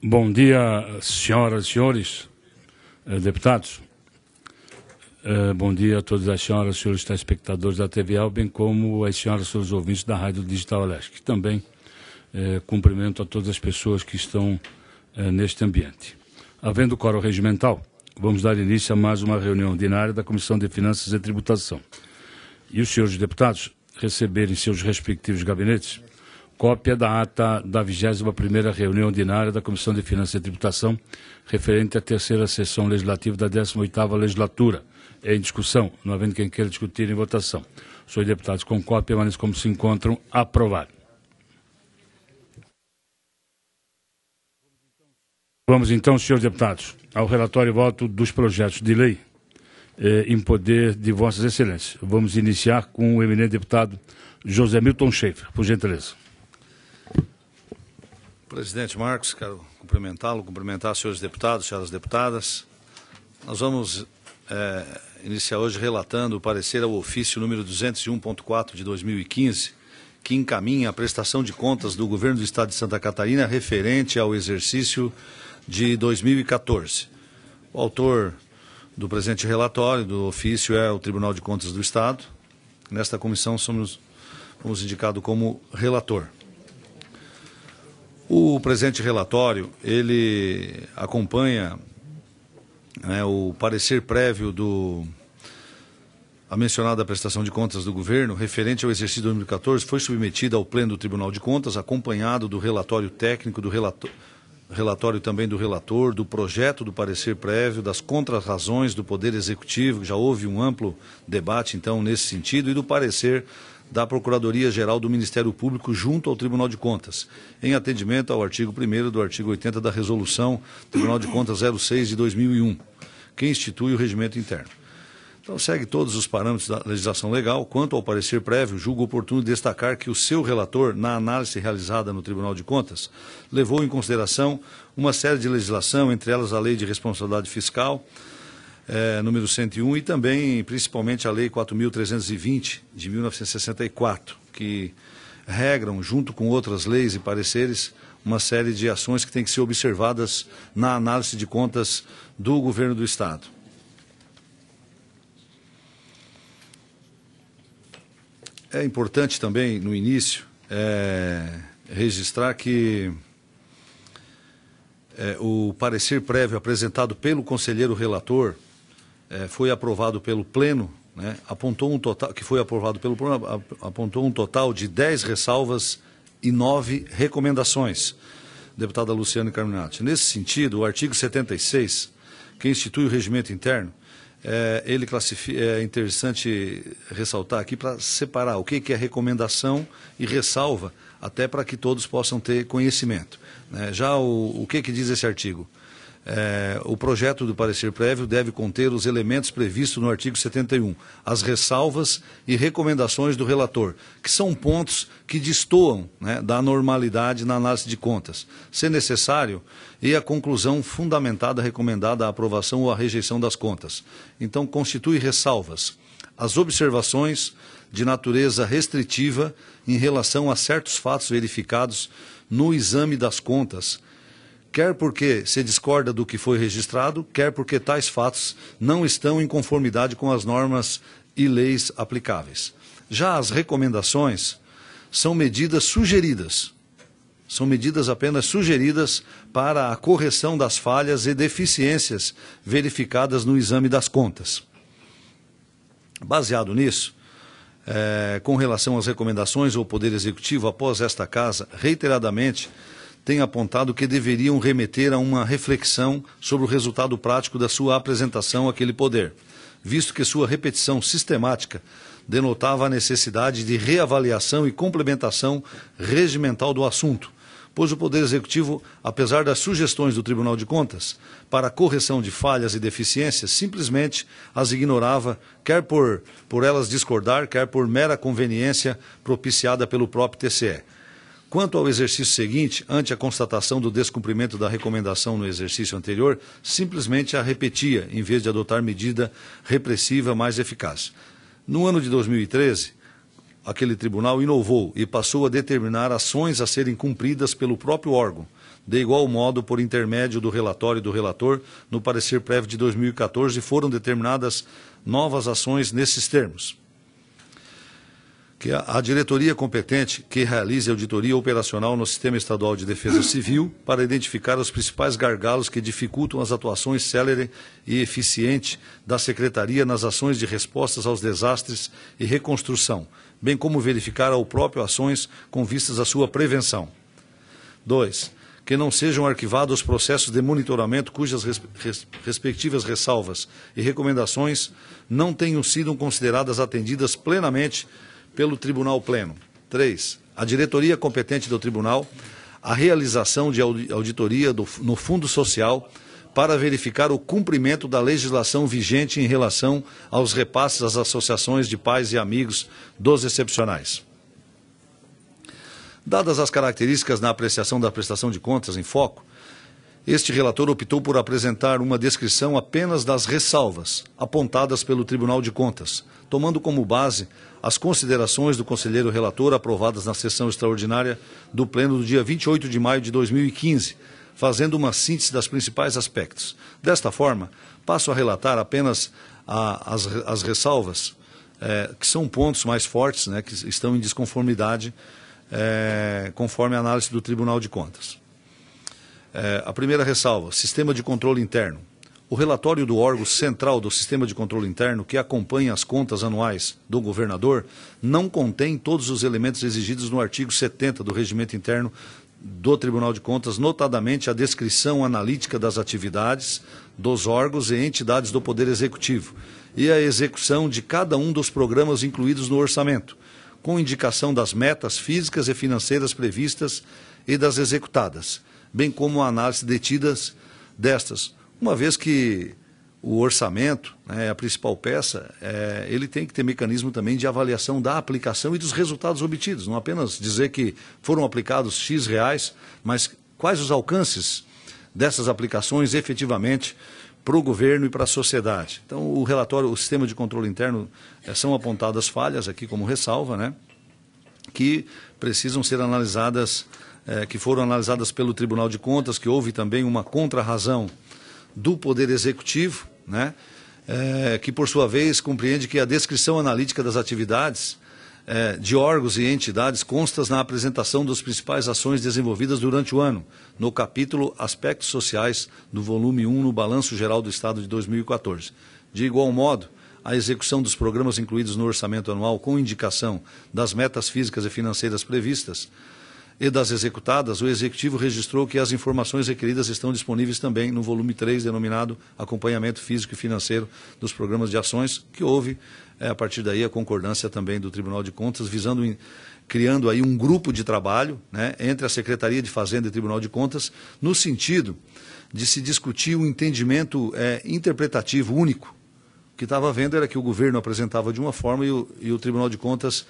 Bom dia, senhoras e senhores deputados. Bom dia a todas as senhoras e senhores telespectadores da TVL, bem como as senhoras e senhores ouvintes da Rádio Digital Leste. Também cumprimento a todas as pessoas que estão neste ambiente. Havendo quórum regimental, vamos dar início a mais uma reunião ordinária da Comissão de Finanças e Tributação. E os senhores deputados receberem em seus respectivos gabinetes cópia da ata da 21ª reunião ordinária da Comissão de Finanças e Tributação, referente à terceira sessão legislativa da 18ª legislatura. Em discussão, não havendo quem queira discutir em votação. Os senhores deputados com cópia permanecem como se encontram. Aprovado. Vamos então, senhores deputados, ao relatório e voto dos projetos de lei em poder de vossas excelências. Vamos iniciar com o eminente deputado José Milton Schaefer, por gentileza. Presidente Marcos, quero cumprimentá-lo, cumprimentar os senhores deputados, senhoras deputadas. Nós vamos iniciar hoje relatando o parecer ao ofício número 201.4 de 2015, que encaminha a prestação de contas do Governo do Estado de Santa Catarina referente ao exercício de 2014. O autor do presente relatório do ofício é o Tribunal de Contas do Estado. Nesta comissão fomos indicados como relator. O presente relatório, ele acompanha o parecer prévio a mencionada prestação de contas do governo, referente ao exercício de 2014, foi submetida ao Pleno do Tribunal de Contas, acompanhado do relatório técnico, do relatório também do relator, do projeto do parecer prévio, das contrarrazões do Poder Executivo, já houve um amplo debate, então, nesse sentido, e do parecer da Procuradoria-Geral do Ministério Público junto ao Tribunal de Contas, em atendimento ao artigo 1º do artigo 80 da Resolução Tribunal de Contas 06 de 2001, que institui o regimento interno. Então, segue todos os parâmetros da legislação legal. Quanto ao parecer prévio, julgo oportuno destacar que o seu relator, na análise realizada no Tribunal de Contas, levou em consideração uma série de legislação, entre elas a Lei de Responsabilidade Fiscal, número 101, e também, principalmente, a Lei 4.320, de 1964, que regram, junto com outras leis e pareceres, uma série de ações que têm que ser observadas na análise de contas do Governo do Estado. É importante também, no início, registrar que o parecer prévio apresentado pelo conselheiro relator foi aprovado pelo Pleno, apontou um total de 10 ressalvas e 9 recomendações, deputada Luciane Carminati. Nesse sentido, o artigo 76, que institui o regimento interno, é interessante ressaltar aqui para separar o que é recomendação e ressalva, até para que todos possam ter conhecimento. Já o que diz esse artigo? O projeto do parecer prévio deve conter os elementos previstos no artigo 71, as ressalvas e recomendações do relator, que são pontos que destoam da normalidade na análise de contas, se necessário, e a conclusão fundamentada recomendada à aprovação ou à rejeição das contas. Então, constitui ressalvas as observações de natureza restritiva em relação a certos fatos verificados no exame das contas, quer porque se discorda do que foi registrado, quer porque tais fatos não estão em conformidade com as normas e leis aplicáveis. Já as recomendações são medidas sugeridas, são medidas apenas sugeridas para a correção das falhas e deficiências verificadas no exame das contas. Baseado nisso, com relação às recomendações, o Poder Executivo, após esta Casa, reiteradamente, tem apontado que deveriam remeter a uma reflexão sobre o resultado prático da sua apresentação àquele poder, visto que sua repetição sistemática denotava a necessidade de reavaliação e complementação regimental do assunto, pois o Poder Executivo, apesar das sugestões do Tribunal de Contas para a correção de falhas e deficiências, simplesmente as ignorava, quer por elas discordar, quer por mera conveniência propiciada pelo próprio TCE. Quanto ao exercício seguinte, ante a constatação do descumprimento da recomendação no exercício anterior, simplesmente a repetia, em vez de adotar medida repressiva mais eficaz. No ano de 2013, aquele tribunal inovou e passou a determinar ações a serem cumpridas pelo próprio órgão, de igual modo, por intermédio do relatório do relator, no parecer prévio de 2014, foram determinadas novas ações nesses termos. Que a diretoria competente que realize auditoria operacional no Sistema Estadual de Defesa Civil para identificar os principais gargalos que dificultam as atuações célere e eficiente da Secretaria nas ações de respostas aos desastres e reconstrução, bem como verificar ao próprio ações com vistas à sua prevenção. 2. Que não sejam arquivados os processos de monitoramento cujas respectivas ressalvas e recomendações não tenham sido consideradas atendidas plenamente pelo Tribunal Pleno. 3. A diretoria competente do Tribunal, a realização de auditoria no Fundo Social para verificar o cumprimento da legislação vigente em relação aos repasses às associações de pais e amigos dos excepcionais. Dadas as características na apreciação da prestação de contas em foco, este relator optou por apresentar uma descrição apenas das ressalvas apontadas pelo Tribunal de Contas, tomando como base as considerações do conselheiro relator aprovadas na sessão extraordinária do Pleno do dia 28 de maio de 2015, fazendo uma síntese dos principais aspectos. Desta forma, passo a relatar apenas as ressalvas, que são pontos mais fortes, né, que estão em desconformidade, conforme a análise do Tribunal de Contas. A primeira ressalva, sistema de controle interno. O relatório do órgão central do Sistema de Controle Interno, que acompanha as contas anuais do governador, não contém todos os elementos exigidos no artigo 70 do Regimento Interno do Tribunal de Contas, notadamente a descrição analítica das atividades dos órgãos e entidades do Poder Executivo e a execução de cada um dos programas incluídos no orçamento, com indicação das metas físicas e financeiras previstas e das executadas, bem como a análise detidas destas, uma vez que o orçamento, né, a principal peça, ele tem que ter mecanismo também de avaliação da aplicação e dos resultados obtidos, não apenas dizer que foram aplicados X reais, mas quais os alcances dessas aplicações efetivamente para o governo e para a sociedade. Então, o relatório, o sistema de controle interno, são apontadas falhas aqui como ressalva, né, que precisam ser analisadas, que foram analisadas pelo Tribunal de Contas, que houve também uma contrarrazão do Poder Executivo, né, que por sua vez compreende que a descrição analítica das atividades de órgãos e entidades constas na apresentação das principais ações desenvolvidas durante o ano, no capítulo Aspectos Sociais do volume 1 no Balanço Geral do Estado de 2014. De igual modo, a execução dos programas incluídos no orçamento anual com indicação das metas físicas e financeiras previstas e das executadas, o Executivo registrou que as informações requeridas estão disponíveis também no volume 3, denominado Acompanhamento Físico e Financeiro dos Programas de Ações, que houve, a partir daí, a concordância também do Tribunal de Contas, criando aí um grupo de trabalho, né, entre a Secretaria de Fazenda e o Tribunal de Contas, no sentido de se discutir um entendimento interpretativo único. O que estava vendo era que o governo apresentava de uma forma e o Tribunal de Contas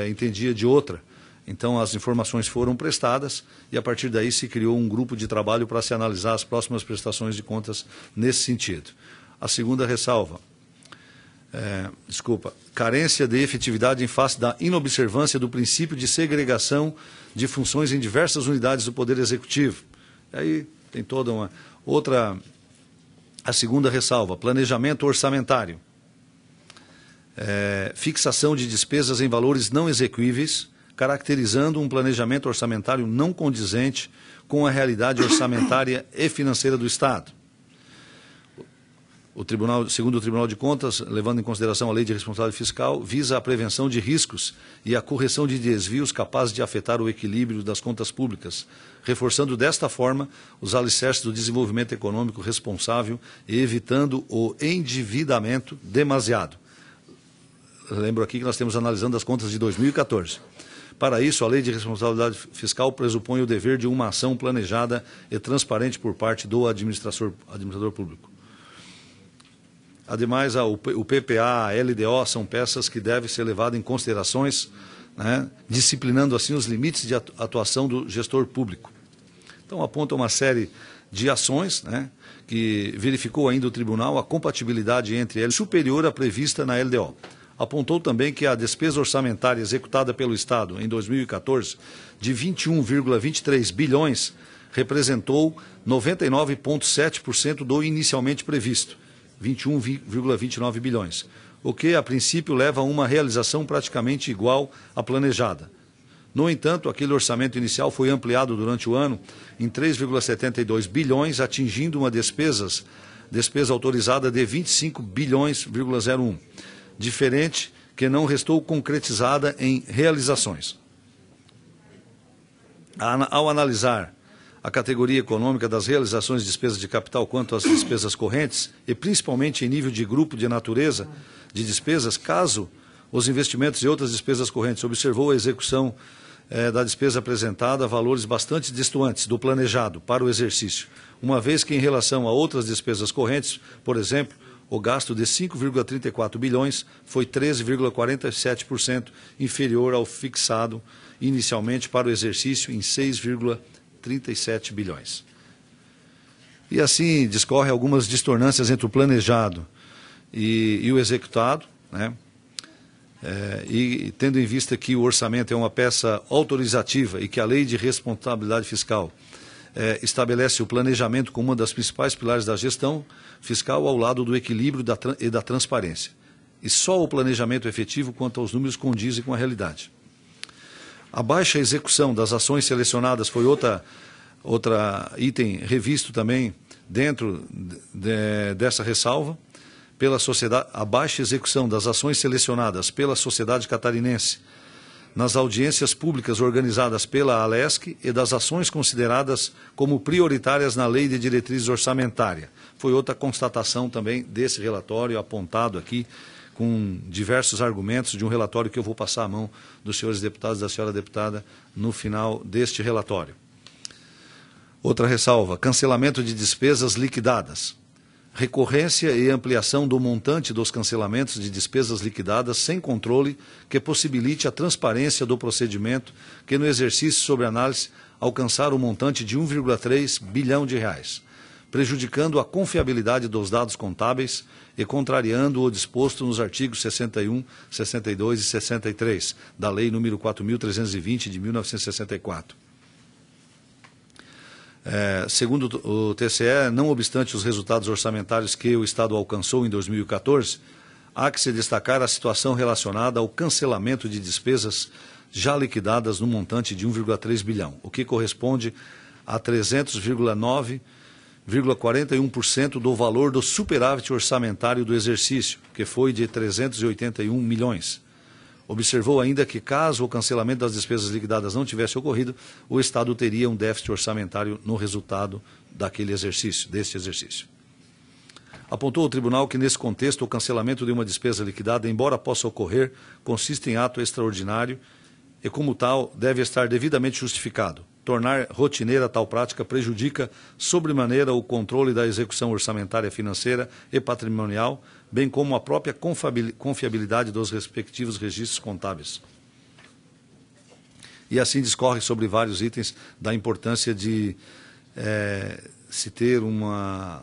entendia de outra. Então, as informações foram prestadas e, a partir daí, se criou um grupo de trabalho para se analisar as próximas prestações de contas nesse sentido. A segunda ressalva, carência de efetividade em face da inobservância do princípio de segregação de funções em diversas unidades do Poder Executivo. Aí tem toda uma outra... A segunda ressalva, planejamento orçamentário. Fixação de despesas em valores não execuíveis, caracterizando um planejamento orçamentário não condizente com a realidade orçamentária e financeira do Estado. Segundo o Tribunal de Contas, levando em consideração a Lei de Responsabilidade Fiscal, visa a prevenção de riscos e a correção de desvios capazes de afetar o equilíbrio das contas públicas, reforçando desta forma os alicerces do desenvolvimento econômico responsável e evitando o endividamento demasiado. Lembro aqui que nós estamos analisando as contas de 2014. Para isso, a Lei de Responsabilidade Fiscal pressupõe o dever de uma ação planejada e transparente por parte do administrador público. Ademais, o PPA, a LDO são peças que devem ser levadas em considerações, né, disciplinando assim os limites de atuação do gestor público. Então, aponta uma série de ações, né, que verificou ainda o tribunal a compatibilidade entre elas superior à prevista na LDO. apontou também que a despesa orçamentária executada pelo Estado em 2014, de 21,23 bilhões, representou 99,7% do inicialmente previsto, 21,29 bilhões, o que, a princípio, leva a uma realização praticamente igual à planejada. No entanto, aquele orçamento inicial foi ampliado durante o ano em 3,72 bilhões, atingindo uma despesa autorizada de 25 bilhões,01, diferente que não restou concretizada em realizações. Ao analisar a categoria econômica das realizações de despesas de capital quanto às despesas correntes, e principalmente em nível de grupo de natureza de despesas, caso os investimentos e outras despesas correntes, observou a execução da despesa apresentada a valores bastante distantes do planejado para o exercício, uma vez que em relação a outras despesas correntes, por exemplo, o gasto de 5,34 bilhões foi 13,47% inferior ao fixado inicialmente para o exercício em 6,37 bilhões. E assim discorre algumas distornâncias entre o planejado e o executado, né? E tendo em vista que o orçamento é uma peça autorizativa e que a Lei de Responsabilidade Fiscal estabelece o planejamento como uma das principais pilares da gestão fiscal ao lado do equilíbrio e da transparência. E só o planejamento efetivo quanto aos números condizem com a realidade. A baixa execução das ações selecionadas foi outra item revisto também dentro dessa ressalva. Pela sociedade, a baixa execução das ações selecionadas pela sociedade catarinense nas audiências públicas organizadas pela ALESC e das ações consideradas como prioritárias na Lei de Diretrizes Orçamentárias. Foi outra constatação também desse relatório apontado aqui com diversos argumentos de um relatório que eu vou passar à mão dos senhores deputados e da senhora deputada no final deste relatório. Outra ressalva, cancelamento de despesas liquidadas. Recorrência e ampliação do montante dos cancelamentos de despesas liquidadas sem controle que possibilite a transparência do procedimento que no exercício sob análise alcançar o montante de 1,3 bilhão de reais, prejudicando a confiabilidade dos dados contábeis e contrariando o disposto nos artigos 61, 62 e 63 da Lei nº 4.320 de 1964. Segundo o TCE, não obstante os resultados orçamentários que o Estado alcançou em 2014, há que se destacar a situação relacionada ao cancelamento de despesas já liquidadas no montante de 1,3 bilhão, o que corresponde a 300,9,41% do valor do superávit orçamentário do exercício, que foi de 381 milhões. Observou ainda que, caso o cancelamento das despesas liquidadas não tivesse ocorrido, o Estado teria um déficit orçamentário no resultado deste exercício. Apontou o tribunal que, nesse contexto, o cancelamento de uma despesa liquidada, embora possa ocorrer, consiste em ato extraordinário e, como tal, deve estar devidamente justificado. Tornar rotineira tal prática prejudica sobremaneira o controle da execução orçamentária financeira e patrimonial, bem como a própria confiabilidade dos respectivos registros contábeis. E assim discorre sobre vários itens da importância de se ter uma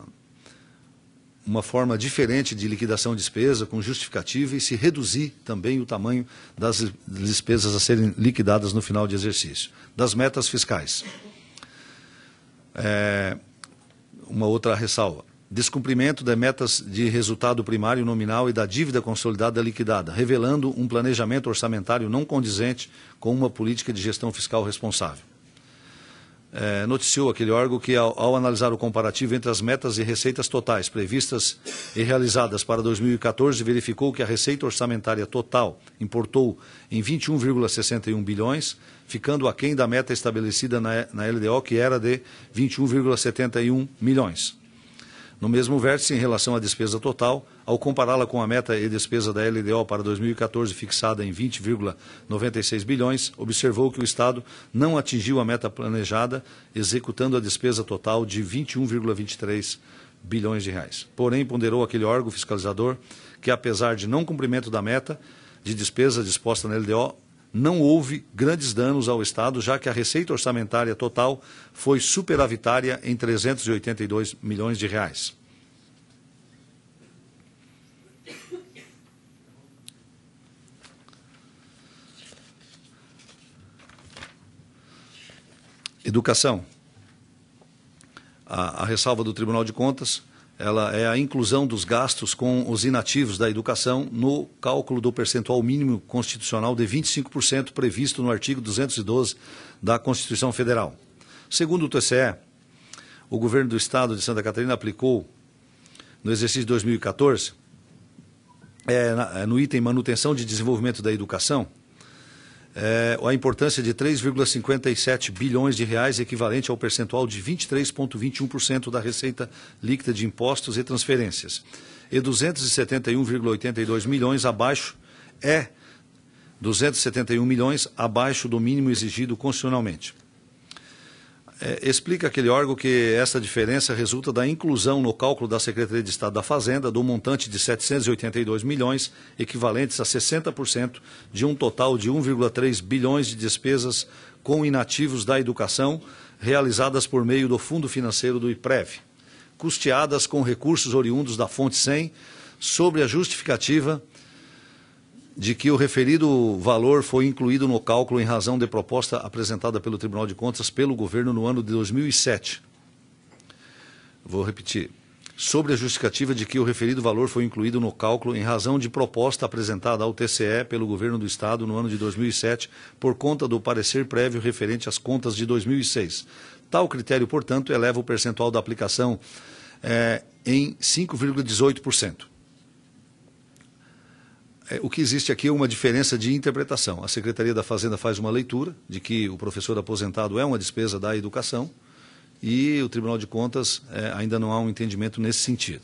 forma diferente de liquidação de despesa, com justificativa, e se reduzir também o tamanho das despesas a serem liquidadas no final de exercício. Das metas fiscais. Uma outra ressalva. Descumprimento de metas de resultado primário nominal e da dívida consolidada liquidada, revelando um planejamento orçamentário não condizente com uma política de gestão fiscal responsável. Noticiou aquele órgão que, ao analisar o comparativo entre as metas e receitas totais previstas e realizadas para 2014, verificou que a receita orçamentária total importou em 21,61 bilhões, ficando aquém da meta estabelecida na LDO, que era de 21,71 milhões. No mesmo vértice, em relação à despesa total, ao compará-la com a meta e despesa da LDO para 2014 fixada em 20,96 bilhões, observou que o Estado não atingiu a meta planejada, executando a despesa total de 21,23 bilhões de reais. Porém, ponderou aquele órgão fiscalizador que, apesar de não cumprimento da meta de despesa disposta na LDO, não houve grandes danos ao Estado, já que a receita orçamentária total foi superavitária em 382 milhões de reais. Educação. A ressalva do Tribunal de Contas, ela é a inclusão dos gastos com os inativos da educação no cálculo do percentual mínimo constitucional de 25% previsto no artigo 212 da Constituição Federal. Segundo o TCE, o governo do Estado de Santa Catarina aplicou, no exercício de 2014, no item manutenção de desenvolvimento da educação, a importância de 3,57 bilhões de reais, equivalente ao percentual de 23,21% da receita líquida de impostos e transferências, e 271,82 milhões abaixo, 271 milhões abaixo do mínimo exigido constitucionalmente. Explica aquele órgão que essa diferença resulta da inclusão no cálculo da Secretaria de Estado da Fazenda do montante de 782 milhões, equivalentes a 60% de um total de 1,3 bilhões de despesas com inativos da educação, realizadas por meio do Fundo Financeiro do IPREV, custeadas com recursos oriundos da fonte 100, sobre a justificativa de que o referido valor foi incluído no cálculo em razão de proposta apresentada pelo Tribunal de Contas pelo governo no ano de 2007. Vou repetir. Sobre a justificativa de que o referido valor foi incluído no cálculo em razão de proposta apresentada ao TCE pelo governo do Estado no ano de 2007, por conta do parecer prévio referente às contas de 2006. Tal critério, portanto, eleva o percentual da aplicação em 5,18%. O que existe aqui é uma diferença de interpretação. A Secretaria da Fazenda faz uma leitura de que o professor aposentado é uma despesa da educação e o Tribunal de Contas ainda não há um entendimento nesse sentido.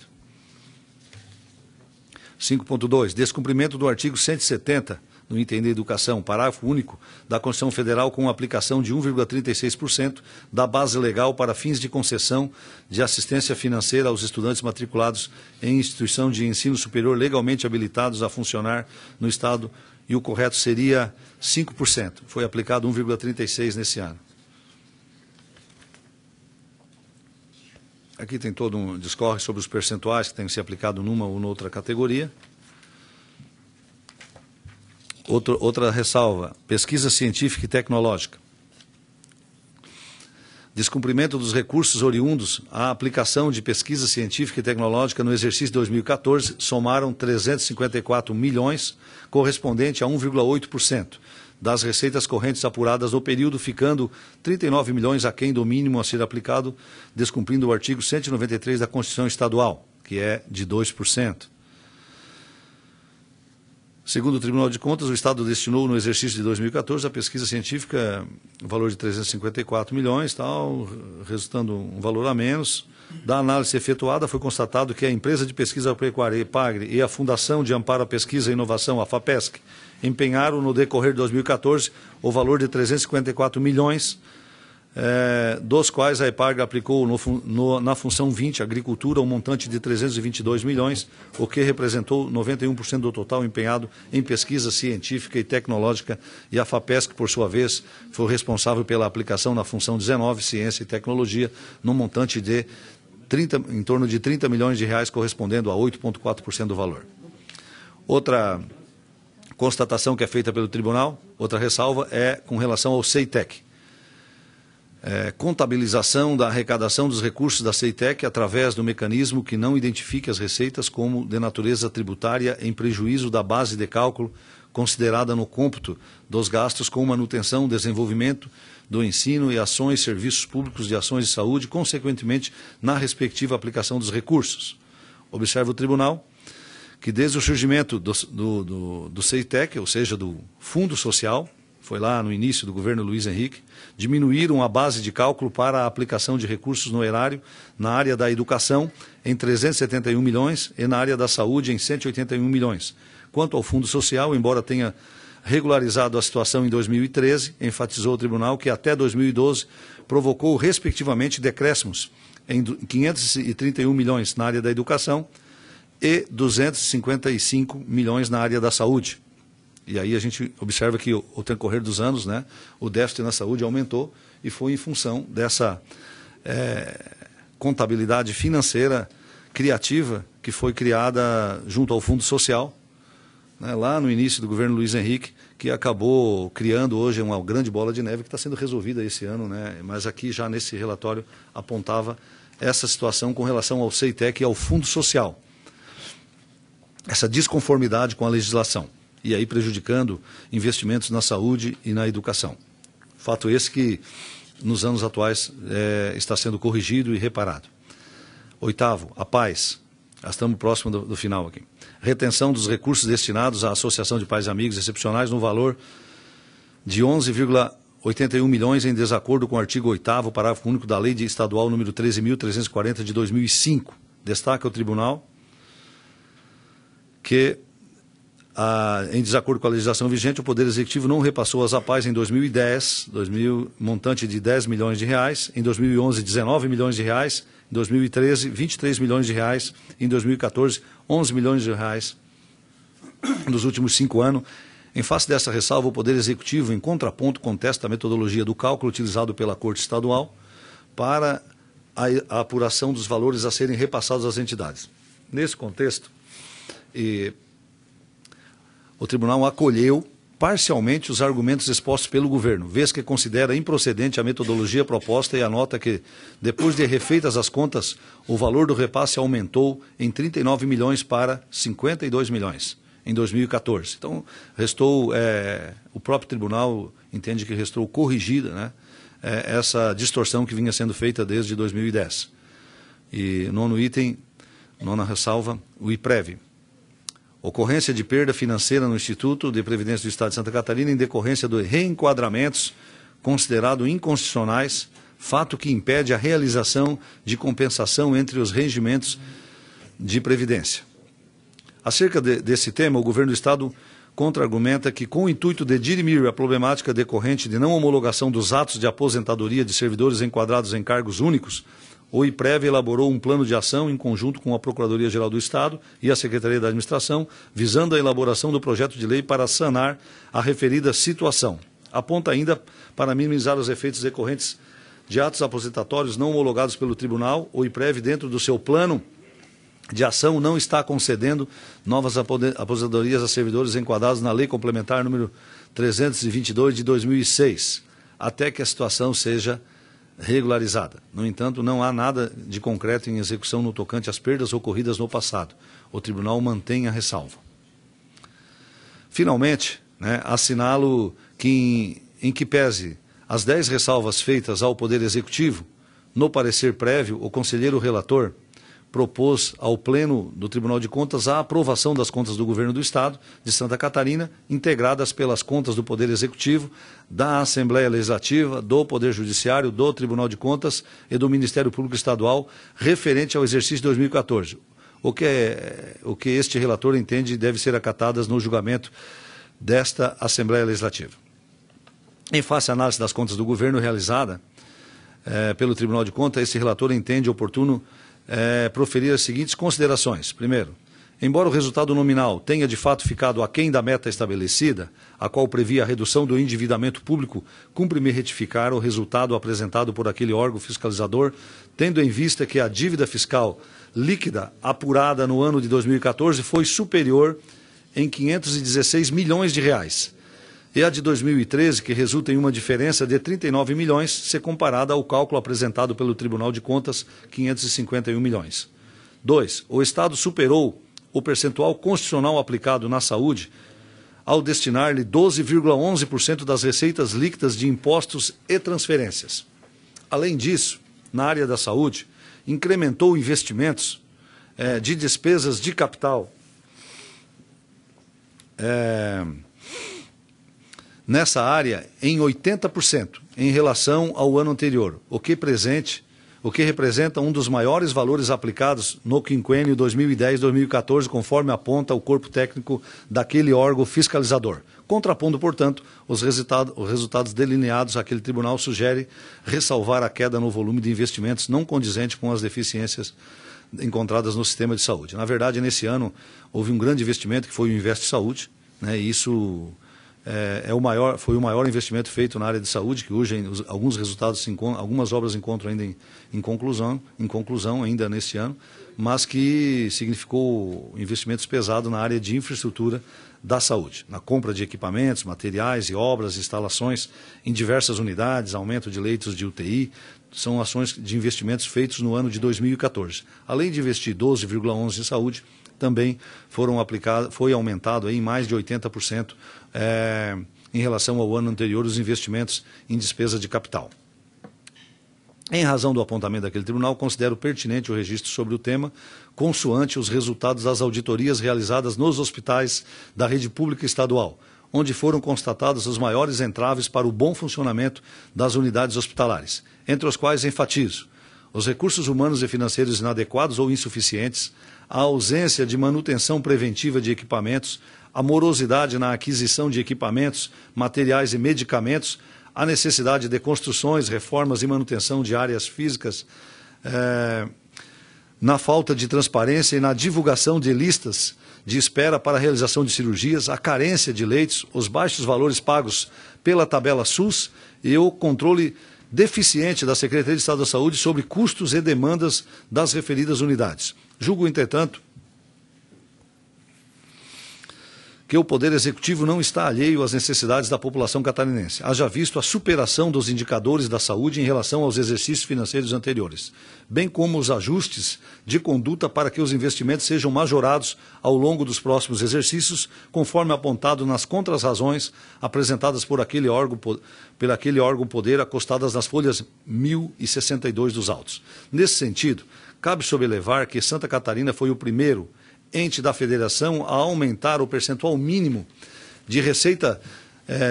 5.2. Descumprimento do artigo 170, no item da educação, parágrafo único da Constituição Federal, com aplicação de 1,36% da base legal para fins de concessão de assistência financeira aos estudantes matriculados em instituição de ensino superior legalmente habilitados a funcionar no Estado, e o correto seria 5%. Foi aplicado 1,36% nesse ano. Aqui tem todo um discorre sobre os percentuais que têm que ser aplicados numa ou noutra categoria. Outra ressalva, pesquisa científica e tecnológica. Descumprimento dos recursos oriundos à aplicação de pesquisa científica e tecnológica no exercício de 2014 somaram 354 milhões, correspondente a 1,8% das receitas correntes apuradas no período, ficando 39 milhões aquém do mínimo a ser aplicado, descumprindo o artigo 193 da Constituição Estadual, que é de 2%. Segundo o Tribunal de Contas, o Estado destinou no exercício de 2014 à pesquisa científica um valor de 354 milhões, tal, resultando um valor a menos. Da análise efetuada, foi constatado que a empresa de pesquisa agropecuária, EPAGRE, e a Fundação de Amparo à Pesquisa e Inovação, a FAPESC, empenharam no decorrer de 2014 o valor de 354 milhões, dos quais a EPAGRE aplicou na função 20, agricultura, um montante de 322 milhões, o que representou 91% do total empenhado em pesquisa científica e tecnológica, e a FAPESC, por sua vez, foi responsável pela aplicação na função 19, ciência e tecnologia, num montante de em torno de 30 milhões de reais, correspondendo a 8,4% do valor. Outra constatação que é feita pelo tribunal, outra ressalva, é com relação ao CEITEC. Contabilização da arrecadação dos recursos da CEITEC através do mecanismo que não identifique as receitas como de natureza tributária em prejuízo da base de cálculo considerada no cômputo dos gastos com manutenção, desenvolvimento do ensino e ações, serviços públicos de ações de saúde, consequentemente na respectiva aplicação dos recursos. Observa o tribunal que desde o surgimento do CEITEC, ou seja, do Fundo Social, foi lá no início do governo Luiz Henrique, diminuíram a base de cálculo para a aplicação de recursos no erário na área da educação em 371 milhões e na área da saúde em 181 milhões. Quanto ao Fundo Social, embora tenha regularizado a situação em 2013, enfatizou o tribunal que até 2012 provocou respectivamente decréscimos em 531 milhões na área da educação e 255 milhões na área da saúde. E aí a gente observa que, ao decorrer dos anos, né, o déficit na saúde aumentou e foi em função dessa contabilidade financeira criativa que foi criada junto ao Fundo Social, né, lá no início do governo Luiz Henrique, que acabou criando hoje uma grande bola de neve que está sendo resolvida esse ano, né, mas aqui já nesse relatório apontava essa situação com relação ao CEITEC e ao Fundo Social. Essa desconformidade com a legislação, e aí prejudicando investimentos na saúde e na educação. Fato esse que, nos anos atuais, está sendo corrigido e reparado. Oitavo, a paz. Já estamos próximo do final aqui. Retenção dos recursos destinados à Associação de Pais e Amigos Excepcionais no valor de 11,81 milhões em desacordo com o artigo 8º, parágrafo único da Lei Estadual número 13.340 de 2005. Destaca o tribunal que, em desacordo com a legislação vigente, o Poder Executivo não repassou às APAES em 2010, montante de 10 milhões de reais, em 2011, 19 milhões de reais, em 2013, 23 milhões de reais, em 2014, 11 milhões de reais. Nos últimos 5 anos, em face dessa ressalva, o Poder Executivo, em contraponto, contesta a metodologia do cálculo utilizado pela Corte Estadual para a apuração dos valores a serem repassados às entidades. Nesse contexto, o tribunal acolheu parcialmente os argumentos expostos pelo governo, vez que considera improcedente a metodologia proposta e anota que, depois de refeitas as contas, o valor do repasse aumentou em 39 milhões para 52 milhões em 2014. Então, restou, o próprio tribunal entende que restou corrigida, né, essa distorção que vinha sendo feita desde 2010. E nono item, nona ressalva, o IPREV. Ocorrência de perda financeira no Instituto de Previdência do Estado de Santa Catarina em decorrência de reenquadramentos considerados inconstitucionais, fato que impede a realização de compensação entre os regimentos de previdência. Acerca desse tema, o governo do Estado contra-argumenta que, com o intuito de dirimir a problemática decorrente de não homologação dos atos de aposentadoria de servidores enquadrados em cargos únicos, o IPREV elaborou um plano de ação em conjunto com a Procuradoria-Geral do Estado e a Secretaria da Administração, visando a elaboração do projeto de lei para sanar a referida situação. Aponta ainda para minimizar os efeitos decorrentes de atos aposentatórios não homologados pelo Tribunal. O IPREV, dentro do seu plano de ação, não está concedendo novas aposentadorias a servidores enquadrados na Lei Complementar número 322 de 2006, até que a situação seja regularizada. No entanto, não há nada de concreto em execução no tocante às perdas ocorridas no passado. O tribunal mantém a ressalva. Finalmente, assinalo que, em que pese as 10 ressalvas feitas ao Poder Executivo, no parecer prévio, o conselheiro relator propôs ao Pleno do Tribunal de Contas a aprovação das contas do Governo do Estado de Santa Catarina, integradas pelas contas do Poder Executivo, da Assembleia Legislativa, do Poder Judiciário, do Tribunal de Contas e do Ministério Público Estadual, referente ao exercício de 2014. O que este relator entende deve ser acatadas no julgamento desta Assembleia Legislativa. Em face à análise das contas do Governo realizada pelo Tribunal de Contas, esse relator entende oportuno proferir as seguintes considerações. Primeiro, embora o resultado nominal tenha de fato ficado aquém da meta estabelecida, a qual previa a redução do endividamento público, cumpre-me retificar o resultado apresentado por aquele órgão fiscalizador, tendo em vista que a dívida fiscal líquida apurada no ano de 2014 foi superior em 516 milhões de reais. E a de 2013, que resulta em uma diferença de 39 milhões, se comparada ao cálculo apresentado pelo Tribunal de Contas, 551 milhões. 2. O Estado superou o percentual constitucional aplicado na saúde ao destinar-lhe 12,11% das receitas líquidas de impostos e transferências. Além disso, na área da saúde, incrementou investimentos de despesas de capital nessa área em 80% em relação ao ano anterior, o que representa um dos maiores valores aplicados no quinquênio 2010-2014, conforme aponta o corpo técnico daquele órgão fiscalizador. Contrapondo, portanto, os resultados delineados, aquele tribunal sugere ressalvar a queda no volume de investimentos não condizente com as deficiências encontradas no sistema de saúde. Na verdade, nesse ano, houve um grande investimento, que foi o Investe Saúde, e isso foi o maior investimento feito na área de saúde, que hoje algumas obras encontram ainda em conclusão ainda neste ano, mas que significou investimentos pesados na área de infraestrutura da saúde, na compra de equipamentos, materiais e obras, instalações em diversas unidades, aumento de leitos de UTI, são ações de investimentos feitos no ano de 2014. Além de investir 12,11 em saúde, também foi aumentado aí em mais de 80% em relação ao ano anterior os investimentos em despesa de capital. Em razão do apontamento daquele tribunal, considero pertinente o registro sobre o tema, consoante os resultados das auditorias realizadas nos hospitais da rede pública estadual, onde foram constatados os maiores entraves para o bom funcionamento das unidades hospitalares, entre os quais enfatizo os recursos humanos e financeiros inadequados ou insuficientes, a ausência de manutenção preventiva de equipamentos, a morosidade na aquisição de equipamentos, materiais e medicamentos, a necessidade de construções, reformas e manutenção de áreas físicas, na falta de transparência e na divulgação de listas de espera para a realização de cirurgias, a carência de leitos, os baixos valores pagos pela tabela SUS e o controle deficiente da Secretaria de Estado da Saúde sobre custos e demandas das referidas unidades. Julgo, entretanto, que o Poder Executivo não está alheio às necessidades da população catarinense, haja visto a superação dos indicadores da saúde em relação aos exercícios financeiros anteriores, bem como os ajustes de conduta para que os investimentos sejam majorados ao longo dos próximos exercícios, conforme apontado nas contrarrazões apresentadas por aquele órgão poder, acostadas nas folhas 1062 dos autos. Nesse sentido, cabe sobrelevar que Santa Catarina foi o primeiro ente da federação a aumentar o percentual mínimo de receita,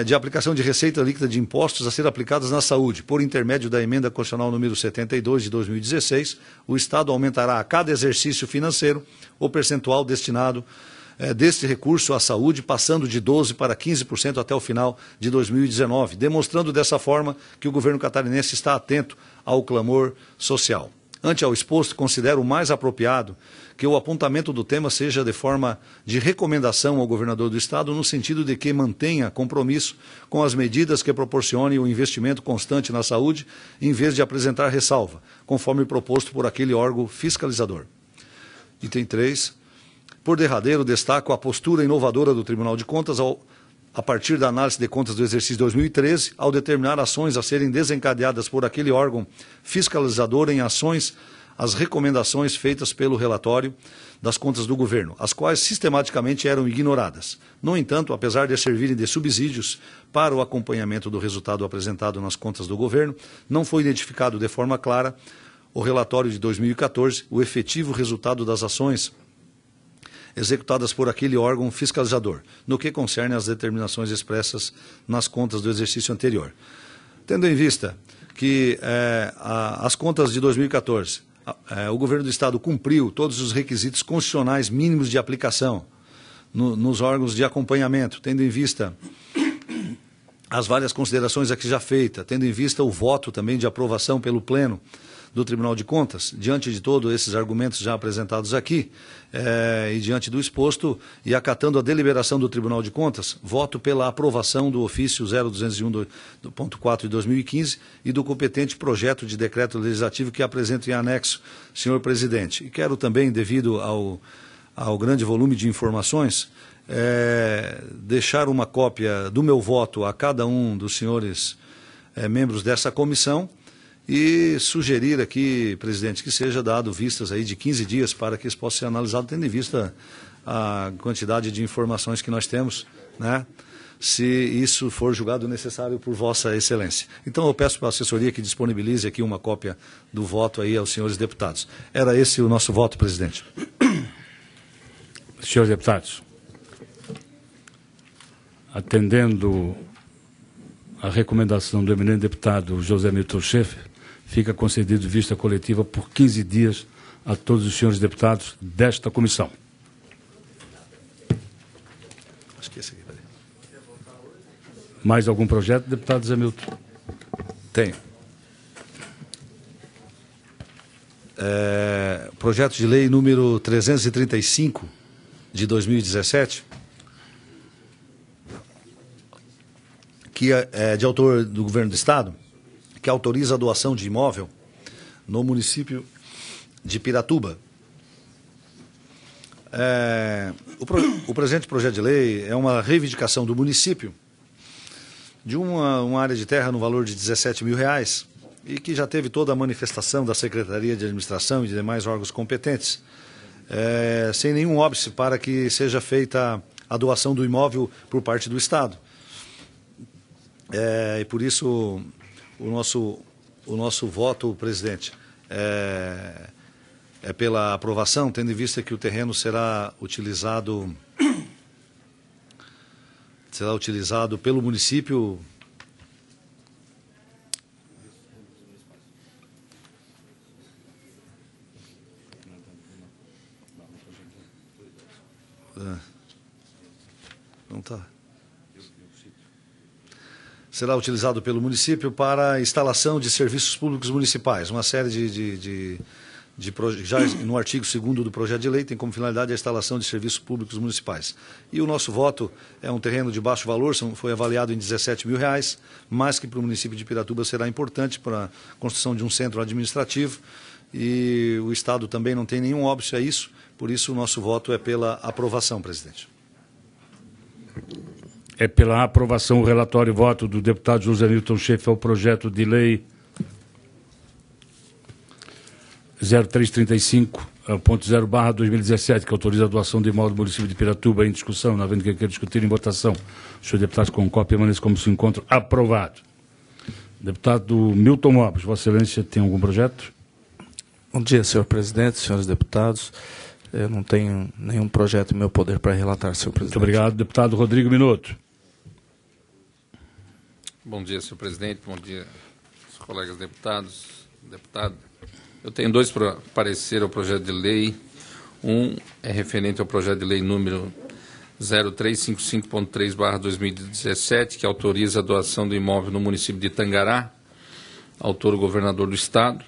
de aplicação de receita líquida de impostos a ser aplicadas na saúde. Por intermédio da emenda constitucional número 72 de 2016, o Estado aumentará a cada exercício financeiro o percentual destinado deste recurso à saúde, passando de 12% para 15% até o final de 2019, demonstrando dessa forma que o governo catarinense está atento ao clamor social. Ante ao exposto, considero mais apropriado que o apontamento do tema seja de forma de recomendação ao governador do Estado, no sentido de que mantenha compromisso com as medidas que proporcionem o investimento constante na saúde, em vez de apresentar ressalva, conforme proposto por aquele órgão fiscalizador. Item 3. Por derradeiro, destaco a postura inovadora do Tribunal de Contas a partir da análise de contas do exercício 2013, ao determinar ações a serem desencadeadas por aquele órgão fiscalizador em ações às recomendações feitas pelo relatório das contas do governo, as quais sistematicamente eram ignoradas. No entanto, apesar de servirem de subsídios para o acompanhamento do resultado apresentado nas contas do governo, não foi identificado de forma clara o relatório de 2014, o efetivo resultado das ações executadas por aquele órgão fiscalizador, no que concerne às determinações expressas nas contas do exercício anterior. Tendo em vista que as contas de 2014, o governo do Estado cumpriu todos os requisitos constitucionais mínimos de aplicação nos órgãos de acompanhamento, tendo em vista as várias considerações aqui já feitas, tendo em vista o voto também de aprovação pelo Pleno do Tribunal de Contas, diante de todos esses argumentos já apresentados aqui, e diante do exposto, e acatando a deliberação do Tribunal de Contas, voto pela aprovação do ofício 0201.4 de 2015 e do competente projeto de decreto legislativo que apresento em anexo, senhor presidente. E quero também, devido ao grande volume de informações, deixar uma cópia do meu voto a cada um dos senhores membros dessa comissão, e sugerir aqui, presidente, que seja dado vistas aí de 15 dias para que isso possa ser analisado, tendo em vista a quantidade de informações que nós temos, né, se isso for julgado necessário por Vossa Excelência. Então eu peço para a assessoria que disponibilize aqui uma cópia do voto aí aos senhores deputados. Era esse o nosso voto, presidente. Senhores deputados, atendendo a recomendação do eminente deputado José Milton Schaeffer, fica concedido vista coletiva por 15 dias a todos os senhores deputados desta comissão. Acho que esse aqui, peraí. Mais algum projeto, deputado Zé Milton? Tenho. Projeto de lei número 335 de 2017, que é de autor do Governo do Estado, que autoriza a doação de imóvel no município de Piratuba. O presente projeto de lei é uma reivindicação do município de uma área de terra no valor de R$17 mil e que já teve toda a manifestação da Secretaria de Administração e de demais órgãos competentes, sem nenhum óbice para que seja feita a doação do imóvel por parte do Estado. E por isso o nosso voto, presidente, é pela aprovação, tendo em vista que o terreno será utilizado pelo município para a instalação de serviços públicos municipais. Uma série já no artigo 2º do projeto de lei tem como finalidade a instalação de serviços públicos municipais. E o nosso voto é um terreno de baixo valor, foi avaliado em R$17 mil, mas que para o município de Piratuba será importante para a construção de um centro administrativo, e o Estado também não tem nenhum óbice a isso, por isso o nosso voto é pela aprovação, presidente. É pela aprovação o relatório e voto do deputado José Nilton Schaefer ao projeto de lei 0335.0/2017, que autoriza a doação de imóvel do município de Piratuba em discussão, não havendo quem queira discutir em votação. O senhor deputado com cópia permanece como se encontra aprovado. Deputado Milton Mobos, Vossa Excelência tem algum projeto? Bom dia, senhor presidente, senhores deputados. Eu não tenho nenhum projeto em meu poder para relatar, senhor presidente. Muito obrigado. Deputado Rodrigo Minuto. Bom dia, senhor presidente. Bom dia, colegas deputados. Deputado, eu tenho dois pareceres ao projeto de lei. Um é referente ao projeto de lei número 0355.3/2017, que autoriza a doação do imóvel no município de Tangará, autor o governador do Estado.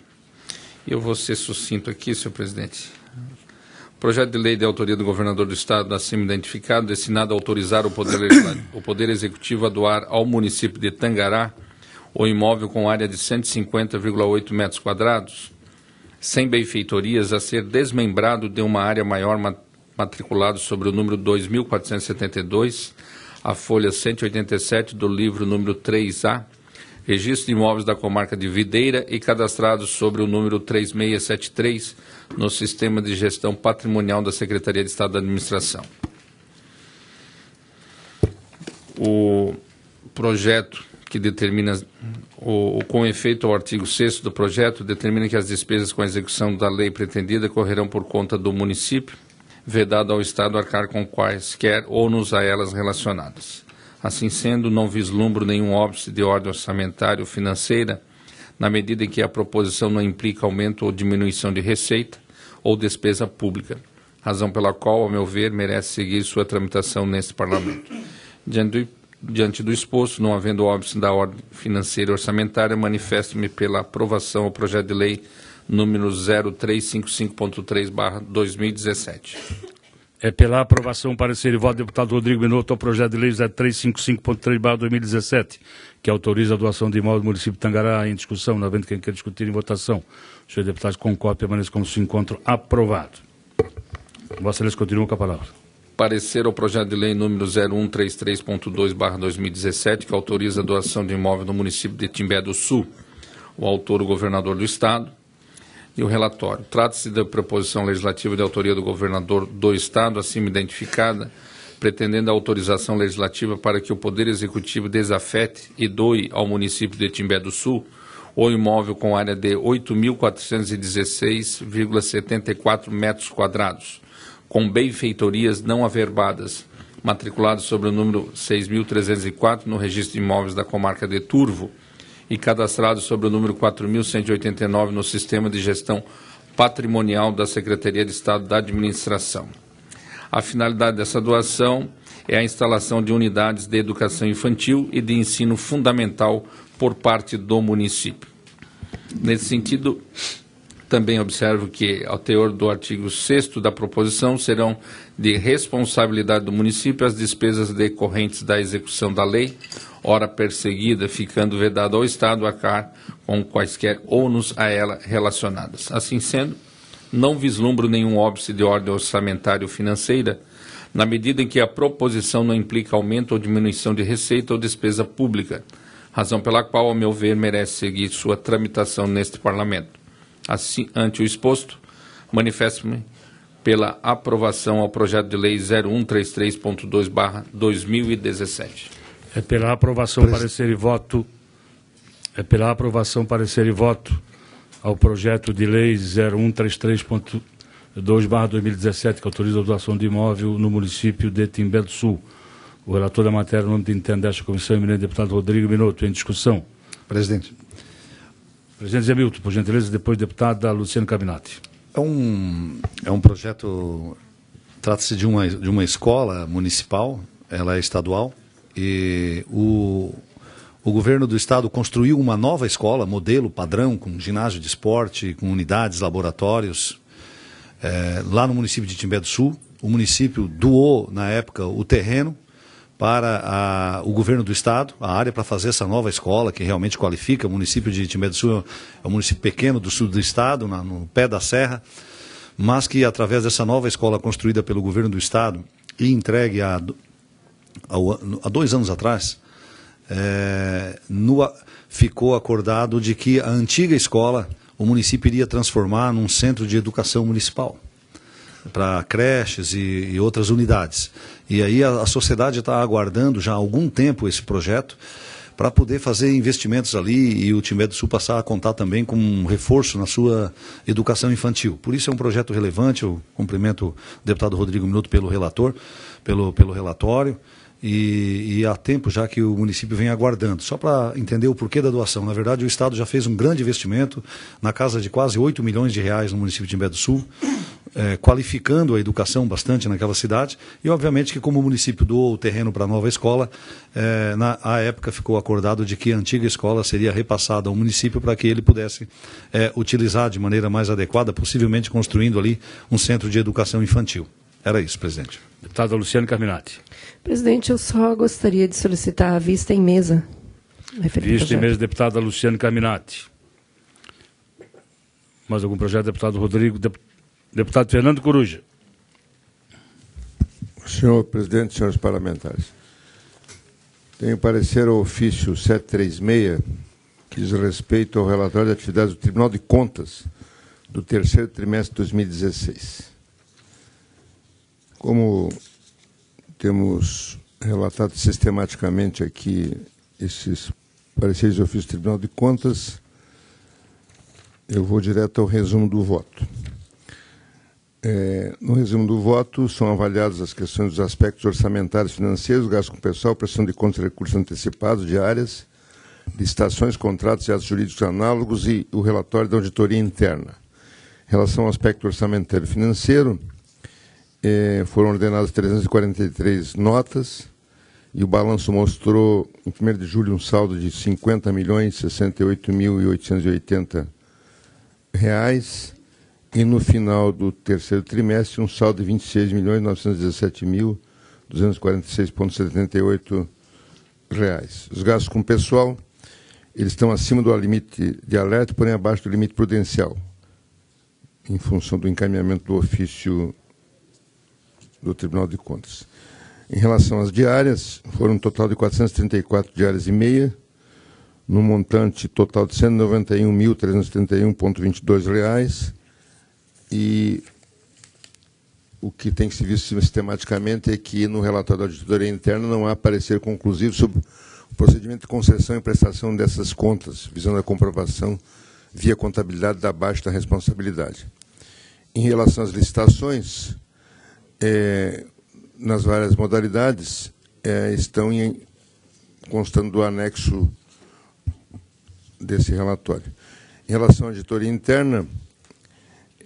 E eu vou ser sucinto aqui, senhor presidente. O projeto de lei de autoria do governador do Estado, acima identificado, destinado a autorizar o Poder Executivo a doar ao município de Tangará o imóvel com área de 150,8 metros quadrados, sem benfeitorias, a ser desmembrado de uma área maior matriculado sobre o número 2472, a folha 187 do livro número 3A, registro de imóveis da comarca de Videira e cadastrado sobre o número 3673 no Sistema de Gestão Patrimonial da Secretaria de Estado da Administração. O projeto que determina, com efeito ao artigo 6º do projeto, determina que as despesas com a execução da lei pretendida correrão por conta do município, vedado ao Estado arcar com quaisquer ônus a elas relacionadas. Assim sendo, não vislumbro nenhum óbice de ordem orçamentária ou financeira, na medida em que a proposição não implica aumento ou diminuição de receita ou despesa pública, razão pela qual, ao meu ver, merece seguir sua tramitação neste Parlamento. Diante do exposto, não havendo óbice da ordem financeira e orçamentária, manifesto-me pela aprovação ao projeto de lei número 0355.3/2017. É pela aprovação, parecer e voto do deputado Rodrigo Minuto ao projeto de lei 0355.3/2017, que autoriza a doação de imóvel do município de Tangará em discussão, não havendo quem queira discutir em votação. O senhor deputado com cópia permanece como se encontra aprovado. Vossa Excelência continua com a palavra. Parecer ao projeto de lei número 0133.2/2017, que autoriza a doação de imóvel no município de Timbé do Sul, o autor o governador do Estado. E o relatório. Trata-se da proposição legislativa de autoria do governador do Estado, acima identificada, pretendendo a autorização legislativa para que o Poder Executivo desafete e doe ao município de Timbé do Sul o imóvel com área de 8.416,74 metros quadrados, com benfeitorias não averbadas, matriculado sobre o número 6.304 no registro de imóveis da comarca de Turvo, e cadastrado sobre o número 4.189 no Sistema de Gestão Patrimonial da Secretaria de Estado da Administração. A finalidade dessa doação é a instalação de unidades de educação infantil e de ensino fundamental por parte do município. Nesse sentido, também observo que, ao teor do artigo 6º da proposição, serão de responsabilidade do município as despesas decorrentes da execução da lei ora perseguida, ficando vedado ao Estado arcar com quaisquer ônus a ela relacionadas. Assim sendo, não vislumbro nenhum óbice de ordem orçamentária ou financeira, na medida em que a proposição não implica aumento ou diminuição de receita ou despesa pública, razão pela qual, ao meu ver, merece seguir sua tramitação neste Parlamento. Assim, ante o exposto, manifesto-me pela aprovação ao projeto de lei 0133.2/2017. É pela aprovação, parecer e voto. É pela aprovação, parecer e voto ao projeto de lei 0133.2/2017, que autoriza a doação de imóvel no município de Timbé do Sul. O relator da matéria, no nome de intendente desta comissão, eminente deputado Rodrigo Minotto, em discussão. Presidente. Presidente Zé Milton, por gentileza, depois deputada Luciano Cabinati. É um projeto, trata-se de uma escola municipal, ela é estadual, e o governo do estado construiu uma nova escola, modelo, padrão, com ginásio de esporte, com unidades, laboratórios, lá no município de Timbé do Sul. O município doou, na época, o terreno para o governo do estado, a área para fazer essa nova escola, que realmente qualifica. O município de Timbé do Sul é um município pequeno do sul do estado, no pé da serra, mas que, através dessa nova escola construída pelo governo do estado e entregue há 2 anos atrás, ficou acordado de que a antiga escola o município iria transformar num centro de educação municipal, para creches e outras unidades. E aí a sociedade está aguardando já há algum tempo esse projeto para poder fazer investimentos ali e o Timbé do Sul passar a contar também com um reforço na sua educação infantil. Por isso é um projeto relevante. Eu cumprimento o deputado Rodrigo Minotto pelo relatório. E há tempo já que o município vem aguardando. Só para entender o porquê da doação, na verdade o Estado já fez um grande investimento na casa de quase 8 milhões de reais no município de Timbé do Sul, qualificando a educação bastante naquela cidade, e obviamente que como o município doou o terreno para a nova escola, na época ficou acordado de que a antiga escola seria repassada ao município para que ele pudesse utilizar de maneira mais adequada, possivelmente construindo ali um centro de educação infantil. Era isso, presidente. Deputada Luciano Cabinati. Presidente, eu só gostaria de solicitar a vista em mesa. Vista em mesa, deputada Luciano Cabinati. Mais algum projeto, deputado Rodrigo? Deputado Fernando Coruja. Senhor presidente, senhores parlamentares, tenho parecer ao ofício 736, que diz respeito ao relatório de atividades do Tribunal de Contas do terceiro trimestre de 2016. Como temos relatado sistematicamente aqui esses pareceres de ofício do Tribunal de Contas, eu vou direto ao resumo do voto. No resumo do voto, são avaliadas as questões dos aspectos orçamentários financeiros, gasto com pessoal, prestação de contas e recursos antecipados, diárias, licitações, contratos e atos jurídicos análogos e o relatório da auditoria interna. Em relação ao aspecto orçamentário financeiro, foram ordenadas 343 notas e o balanço mostrou, em 1º de julho, um saldo de R$ 50.068.880 e no final do terceiro trimestre um saldo de R$ 26.917.246,78. Os gastos com pessoal, eles estão acima do limite de alerta, porém abaixo do limite prudencial, em função do encaminhamento do ofício do Tribunal de Contas. Em relação às diárias, foram um total de 434 diárias e meia, no montante total de R$ 191.331,22, e o que tem que se visto sistematicamente é que no relatório da auditoria interna não há parecer conclusivo sobre o procedimento de concessão e prestação dessas contas, visando a comprovação via contabilidade da baixa da responsabilidade. Em relação às licitações, nas várias modalidades, estão constando do anexo desse relatório. Em relação à auditoria interna,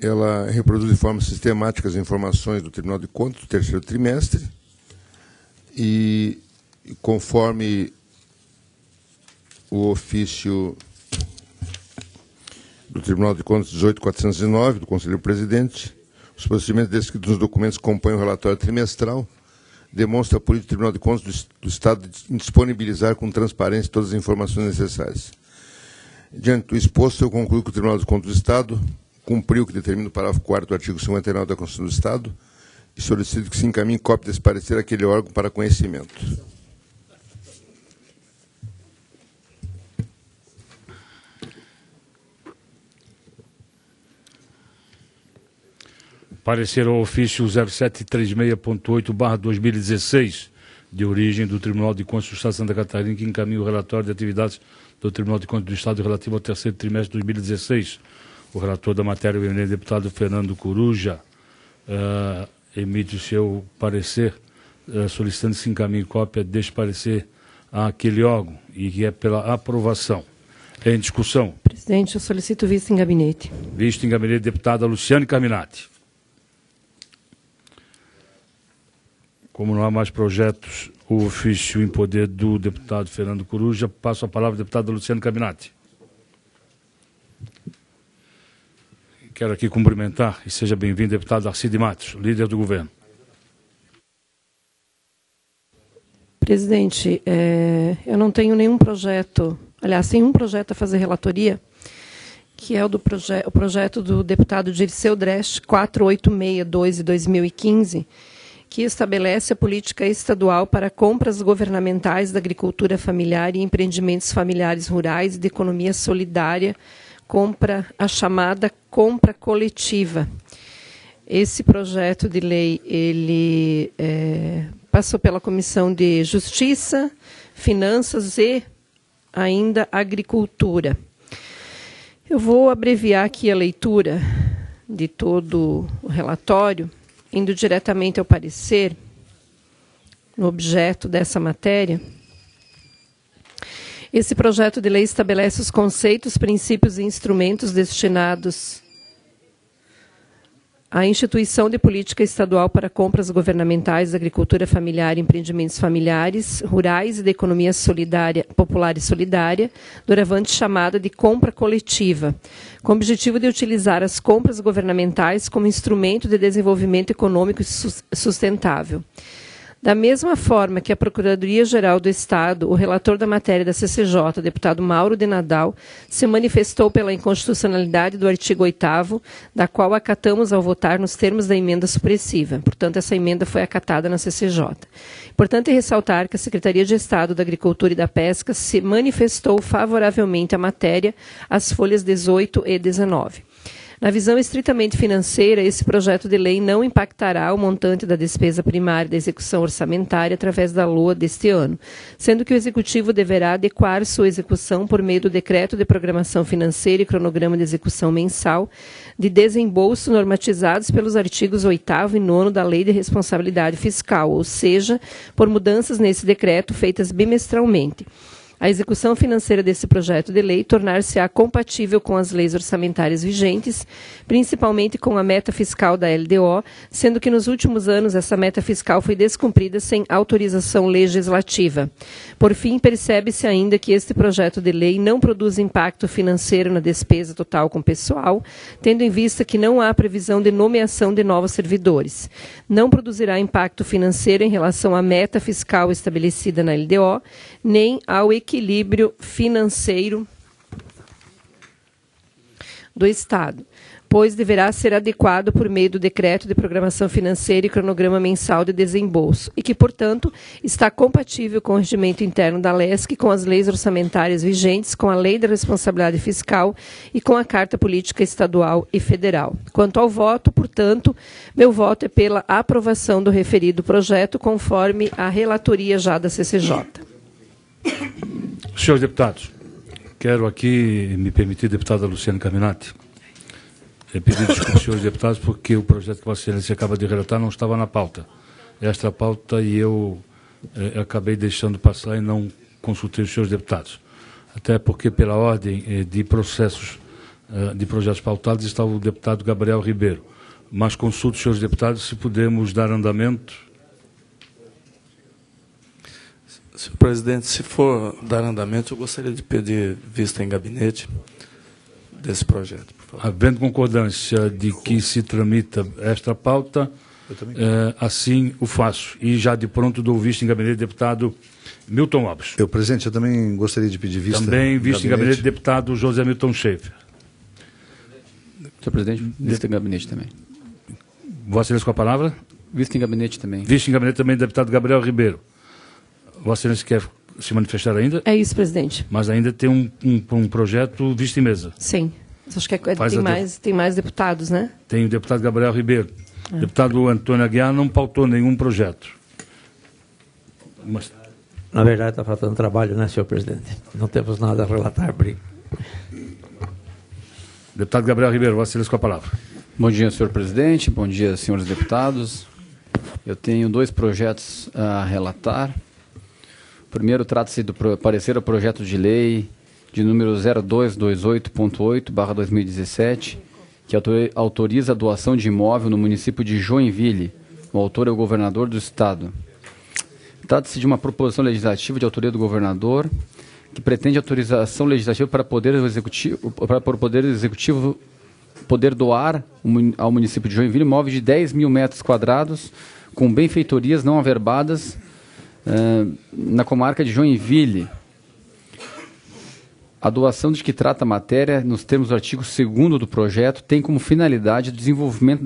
ela reproduz de forma sistemática as informações do Tribunal de Contas do terceiro trimestre e, conforme o ofício do Tribunal de Contas 18.409, do Conselheiro Presidente, os procedimentos descritos nos documentos que compõem o relatório trimestral demonstra a política do Tribunal de Contas do Estado em disponibilizar com transparência todas as informações necessárias. Diante do exposto, eu concluo que o Tribunal de Contas do Estado cumpriu o que determina o parágrafo 4º do artigo 59 da Constituição do Estado e solicito que se encaminhe cópia desse parecer àquele órgão para conhecimento. Parecer ao ofício 0736.8/2016, de origem do Tribunal de Contas do Estado de Santa Catarina, que encaminha o relatório de atividades do Tribunal de Contas do Estado relativo ao terceiro trimestre de 2016. O relator da matéria, o eminente deputado Fernando Coruja, emite o seu parecer, solicitando que se encaminhe cópia deste parecer àquele órgão, e que é pela aprovação. Em discussão. Presidente, eu solicito vista em gabinete. Vista em gabinete, deputada Luciane Carminati. Como não há mais projetos, o ofício em poder do deputado Fernando Coruja, passo a palavra ao deputado Luciano Carminati. Quero aqui cumprimentar e seja bem-vindo, deputado Arcide Matos, líder do governo. Presidente, eu não tenho nenhum projeto, aliás, tem um projeto a fazer relatoria, que é o projeto do deputado Dirceu Dresch, 4862 de 2015, que estabelece a política estadual para compras governamentais da agricultura familiar e empreendimentos familiares rurais e de economia solidária, a chamada compra coletiva. Esse projeto de lei ele passou pela Comissão de Justiça, Finanças e ainda Agricultura. Eu vou abreviar aqui a leitura de todo o relatório, indo diretamente ao parecer, no objeto dessa matéria. Esse projeto de lei estabelece os conceitos, princípios e instrumentos destinados à instituição de política estadual para compras governamentais da agricultura familiar e empreendimentos familiares, rurais e da economia solidária, popular e solidária, doravante chamada de compra coletiva, com o objetivo de utilizar as compras governamentais como instrumento de desenvolvimento econômico e sustentável. Da mesma forma que a Procuradoria-Geral do Estado, o relator da matéria da CCJ, deputado Mauro de Nadal, se manifestou pela inconstitucionalidade do artigo 8º, da qual acatamos ao votar nos termos da emenda supressiva. Portanto, essa emenda foi acatada na CCJ. Importante ressaltar que a Secretaria de Estado da Agricultura e da Pesca se manifestou favoravelmente à matéria, às folhas 18 e 19. Na visão estritamente financeira, esse projeto de lei não impactará o montante da despesa primária da execução orçamentária através da LOA deste ano, sendo que o Executivo deverá adequar sua execução por meio do Decreto de Programação Financeira e Cronograma de Execução Mensal de desembolso normatizados pelos artigos 8º e 9º da Lei de Responsabilidade Fiscal, ou seja, por mudanças nesse decreto feitas bimestralmente. A execução financeira desse projeto de lei tornar-se-á compatível com as leis orçamentárias vigentes, principalmente com a meta fiscal da LDO, sendo que nos últimos anos essa meta fiscal foi descumprida sem autorização legislativa. Por fim, percebe-se ainda que este projeto de lei não produz impacto financeiro na despesa total com pessoal, tendo em vista que não há previsão de nomeação de novos servidores. Não produzirá impacto financeiro em relação à meta fiscal estabelecida na LDO, nem ao equilíbrio financeiro do Estado, pois deverá ser adequado por meio do Decreto de Programação Financeira e Cronograma Mensal de Desembolso, e que, portanto, está compatível com o regimento interno da LESC, com as leis orçamentárias vigentes, com a Lei da Responsabilidade Fiscal e com a Carta Política Estadual e Federal. Quanto ao voto, portanto, meu voto é pela aprovação do referido projeto, conforme a relatoria já da CCJ. Senhores deputados, quero aqui me permitir, deputada Luciane Carminati, pedir desculpa aos senhores deputados, porque o projeto que Vossa Excelência acaba de relatar não estava na pauta. Esta pauta e eu acabei deixando passar e não consultei os senhores deputados. Até porque, pela ordem de processos de projetos pautados, está o deputado Gabriel Ribeiro. Mas consulto os senhores deputados se podemos dar andamento. Senhor presidente, se for dar andamento, eu gostaria de pedir vista em gabinete desse projeto, por favor. Havendo concordância de que se tramita esta pauta, assim o faço. E já de pronto dou vista em gabinete deputado Milton Alves. Presidente, eu também gostaria de pedir vista. Também vista em gabinete deputado José Milton Schaefer. Senhor presidente, vista em gabinete também. Vossa Excelência com a palavra? Vista em gabinete também. Vista em gabinete também deputado Gabriel Ribeiro. Vossa Excelência quer se manifestar ainda? É isso, presidente. Mas ainda tem um projeto visto em mesa. Sim. Acho que tem mais deputados, né? Tem o deputado Gabriel Ribeiro. O deputado Antônio Aguiar não pautou nenhum projeto. Mas... Na verdade, está faltando trabalho, né, senhor presidente? Não temos nada a relatar, Bri. Deputado Gabriel Ribeiro, Vossa Excelência com a palavra. Bom dia, senhor presidente. Bom dia, senhores deputados. Eu tenho 2 projetos a relatar. O primeiro trata-se do parecer ao projeto de lei de número 0228.8/2017, que autoriza a doação de imóvel no município de Joinville. O autor é o governador do estado. Trata-se de uma proposição legislativa de autoria do governador que pretende autorização legislativa para o Poder Executivo poder doar ao município de Joinville imóveis de 10 mil metros quadrados com benfeitorias não averbadas na comarca de Joinville. A doação de que trata a matéria, nos termos do artigo 2º do projeto, tem como finalidade o desenvolvimento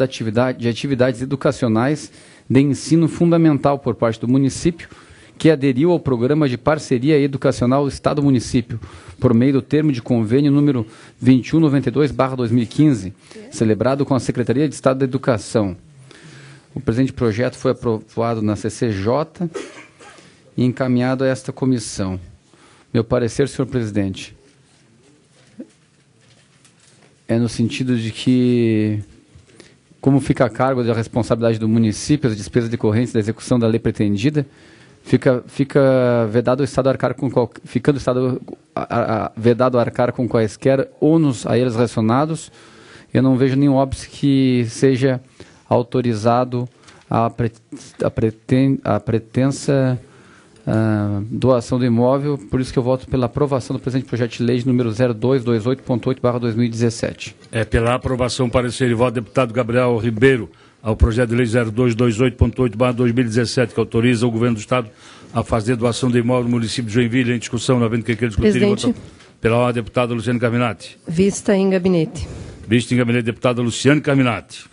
de atividades educacionais de ensino fundamental por parte do município, que aderiu ao Programa de Parceria Educacional Estado-Município, por meio do termo de convênio número 2192/2015, celebrado com a Secretaria de Estado da Educação. O presente projeto foi aprovado na CCJ e encaminhado a esta comissão. Meu parecer, senhor presidente, é no sentido de que, como fica a cargo da responsabilidade do município as despesas decorrentes da execução da lei pretendida, fica vedado o Estado arcar com ficando o Estado vedado a arcar com quaisquer ônus a eles relacionados. Eu não vejo nenhum óbice que seja autorizado a pretensa doação do imóvel, por isso que eu voto pela aprovação do presente projeto de lei número 0228.8/2017. É pela aprovação, parecer e voto do deputado Gabriel Ribeiro ao projeto de lei 0228.8/2017, que autoriza o governo do Estado a fazer doação de imóvel no município de Joinville. Em discussão, não havendo quem queira discutir. Presidente. Pela ordem, deputada Luciane Carminati. Vista em gabinete. Vista em gabinete, deputada Luciane Carminati.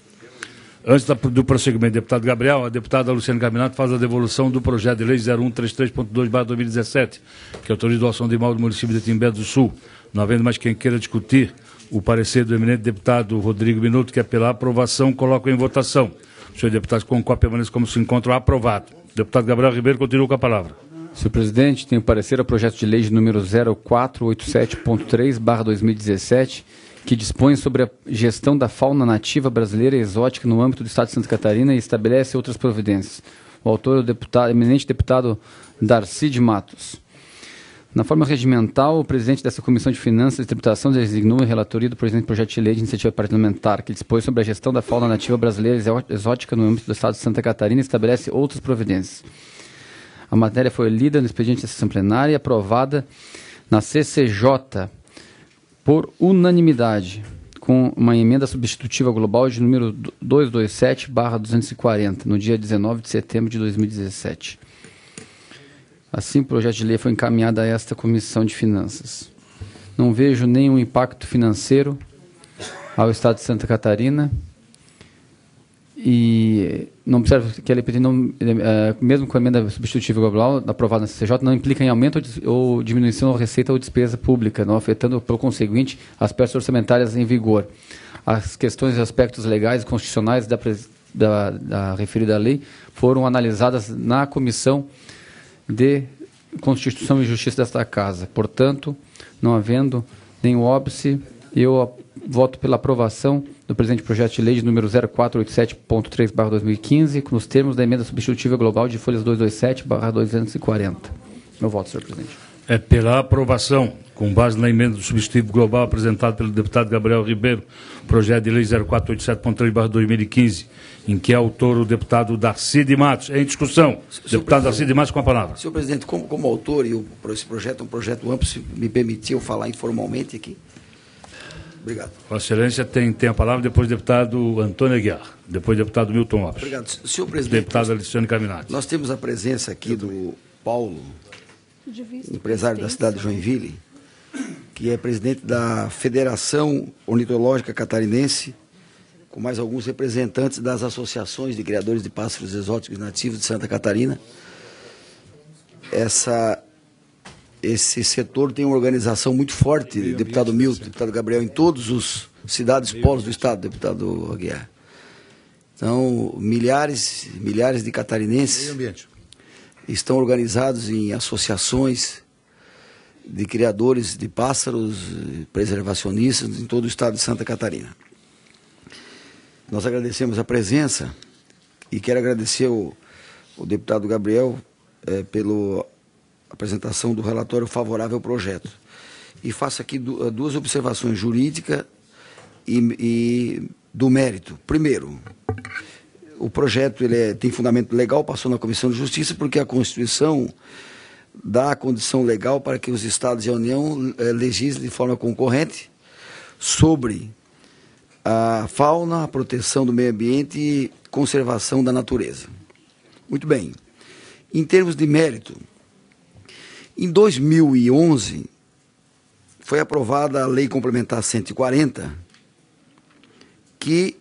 Antes do prosseguimento, deputado Gabriel, a deputada Luciane Carminati faz a devolução do projeto de lei 0133.2/2017, que autoriza a doação de imóvel do município de Timbé do Sul. Não havendo mais quem queira discutir, o parecer do eminente deputado Rodrigo Minuto, que é pela aprovação, coloco em votação. Os senhores deputados com cópia permanecem como se encontram aprovado. Deputado Gabriel Ribeiro continua com a palavra. Senhor presidente, tenho parecer ao projeto de lei de número 0487.3/2017, que dispõe sobre a gestão da fauna nativa brasileira e exótica no âmbito do Estado de Santa Catarina e estabelece outras providências. O autor é o eminente deputado Darcy de Matos. Na forma regimental, o presidente dessa Comissão de Finanças e Tributação designou a relatoria do presente projeto de lei de iniciativa parlamentar, que dispõe sobre a gestão da fauna nativa brasileira e exótica no âmbito do Estado de Santa Catarina e estabelece outras providências. A matéria foi lida no expediente da sessão plenária e aprovada na CCJ por unanimidade, com uma emenda substitutiva global de número 227/240, no dia 19 de setembro de 2017. Assim, o projeto de lei foi encaminhado a esta Comissão de Finanças. Não vejo nenhum impacto financeiro ao Estado de Santa Catarina e não observo que a lei mesmo com a emenda substitutiva global aprovada na CCJ, não implica em aumento ou diminuição da receita ou despesa pública, não afetando, pelo conseguinte, as peças orçamentárias em vigor. As questões e aspectos legais e constitucionais da referida lei foram analisadas na Comissão de Constituição e Justiça desta Casa. Portanto, não havendo nenhum óbice, eu voto pela aprovação do presente projeto de lei de número 0487.3/2015, nos termos da emenda substitutiva global de folhas 227/240. Meu voto, senhor presidente. É pela aprovação, com base na emenda do substitutivo global apresentado pelo deputado Gabriel Ribeiro, projeto de lei 0487.3/2015, em que é autor o deputado Darcy de Matos. Em discussão. Deputado Darcy de Matos com a palavra. Senhor presidente, como autor, e esse projeto é um projeto amplo, se me permitiu falar informalmente aqui. Obrigado. Vossa Excelência tem a palavra, depois o deputado Antônio Aguiar, depois o deputado Milton Lopes. Obrigado. Senhor presidente, Deputado Alicione Carminati. nós temos a presença aqui do Paulo, empresário da cidade de Joinville, que é presidente da Federação Ornitológica Catarinense, com mais alguns representantes das associações de criadores de pássaros exóticos nativos de Santa Catarina. Esse setor tem uma organização muito forte, deputado Milton, deputado Gabriel, em todos os cidades polos do estado, deputado Aguiar. Então, milhares de catarinenses estão organizados em associações de criadores de pássaros, preservacionistas em todo o estado de Santa Catarina. Nós agradecemos a presença e quero agradecer o deputado Gabriel pela apresentação do relatório favorável ao projeto. E faço aqui duas observações jurídicas e do mérito. Primeiro, o projeto tem fundamento legal, passou na Comissão de Justiça, porque a Constituição dá a condição legal para que os Estados e a União legislem de forma concorrente sobre a fauna, a proteção do meio ambiente e conservação da natureza. Muito bem. Em termos de mérito, em 2011, foi aprovada a Lei Complementar 140, que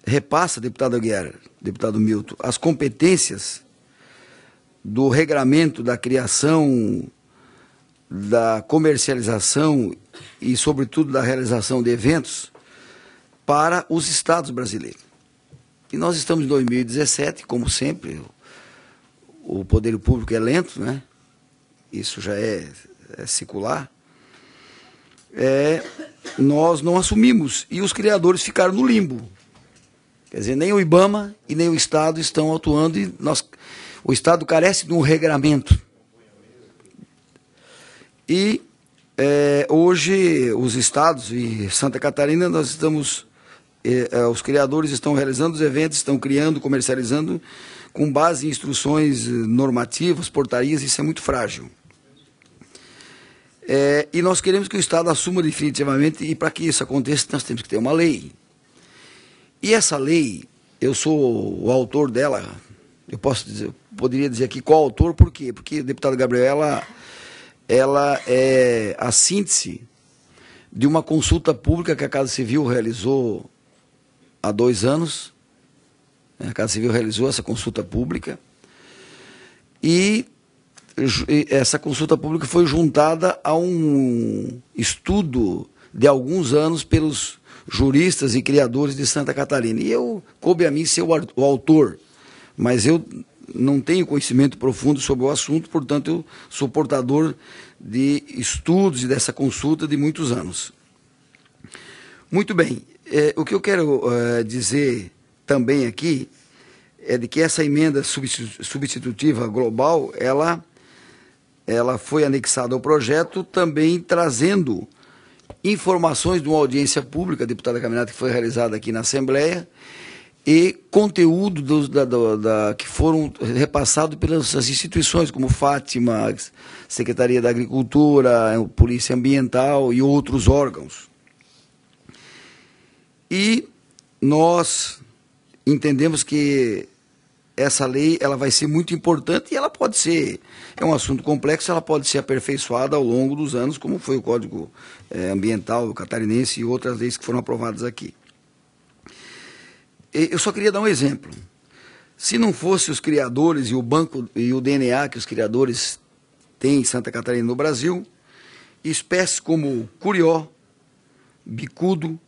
repassa, deputado Aguiar, deputado Milton, as competências do regramento da criação, da comercialização e, sobretudo, da realização de eventos para os estados brasileiros. E nós estamos em 2017, como sempre, o poder público é lento, né? Isso já é secular. Nós não assumimos e os criadores ficaram no limbo. Quer dizer, nem o IBAMA e nem o Estado estão atuando e o Estado carece de um regramento. E hoje os estados e Santa Catarina nós estamos, os criadores estão realizando os eventos, estão criando, comercializando com base em instruções normativas, portarias, isso é muito frágil. E nós queremos que o Estado assuma definitivamente, e para que isso aconteça, nós temos que ter uma lei. E essa lei, eu sou o autor dela, poderia dizer aqui qual autor, por quê? Porque, deputado Gabriel, ela é a síntese de uma consulta pública que a Casa Civil realizou há 2 anos. A Casa Civil realizou essa consulta pública e essa consulta pública foi juntada a um estudo de alguns anos pelos juristas e criadores de Santa Catarina. E coube a mim ser o autor, mas eu não tenho conhecimento profundo sobre o assunto, portanto eu sou portador de estudos e dessa consulta de muitos anos. Muito bem, o que eu quero dizer também aqui é de que essa emenda substitutiva global, ela foi anexada ao projeto, também trazendo informações de uma audiência pública, deputada Carminati, que foi realizada aqui na Assembleia, e conteúdo que foram repassados pelas instituições, como Fátima, Secretaria da Agricultura, Polícia Ambiental e outros órgãos. E nós entendemos que essa lei ela vai ser muito importante e ela pode ser, é um assunto complexo, ela pode ser aperfeiçoada ao longo dos anos, como foi o Código Ambiental Catarinense e outras leis que foram aprovadas aqui. Eu só queria dar um exemplo. Se não fosse os criadores e o banco e o DNA que os criadores têm em Santa Catarina no Brasil, espécies como curió, bicudo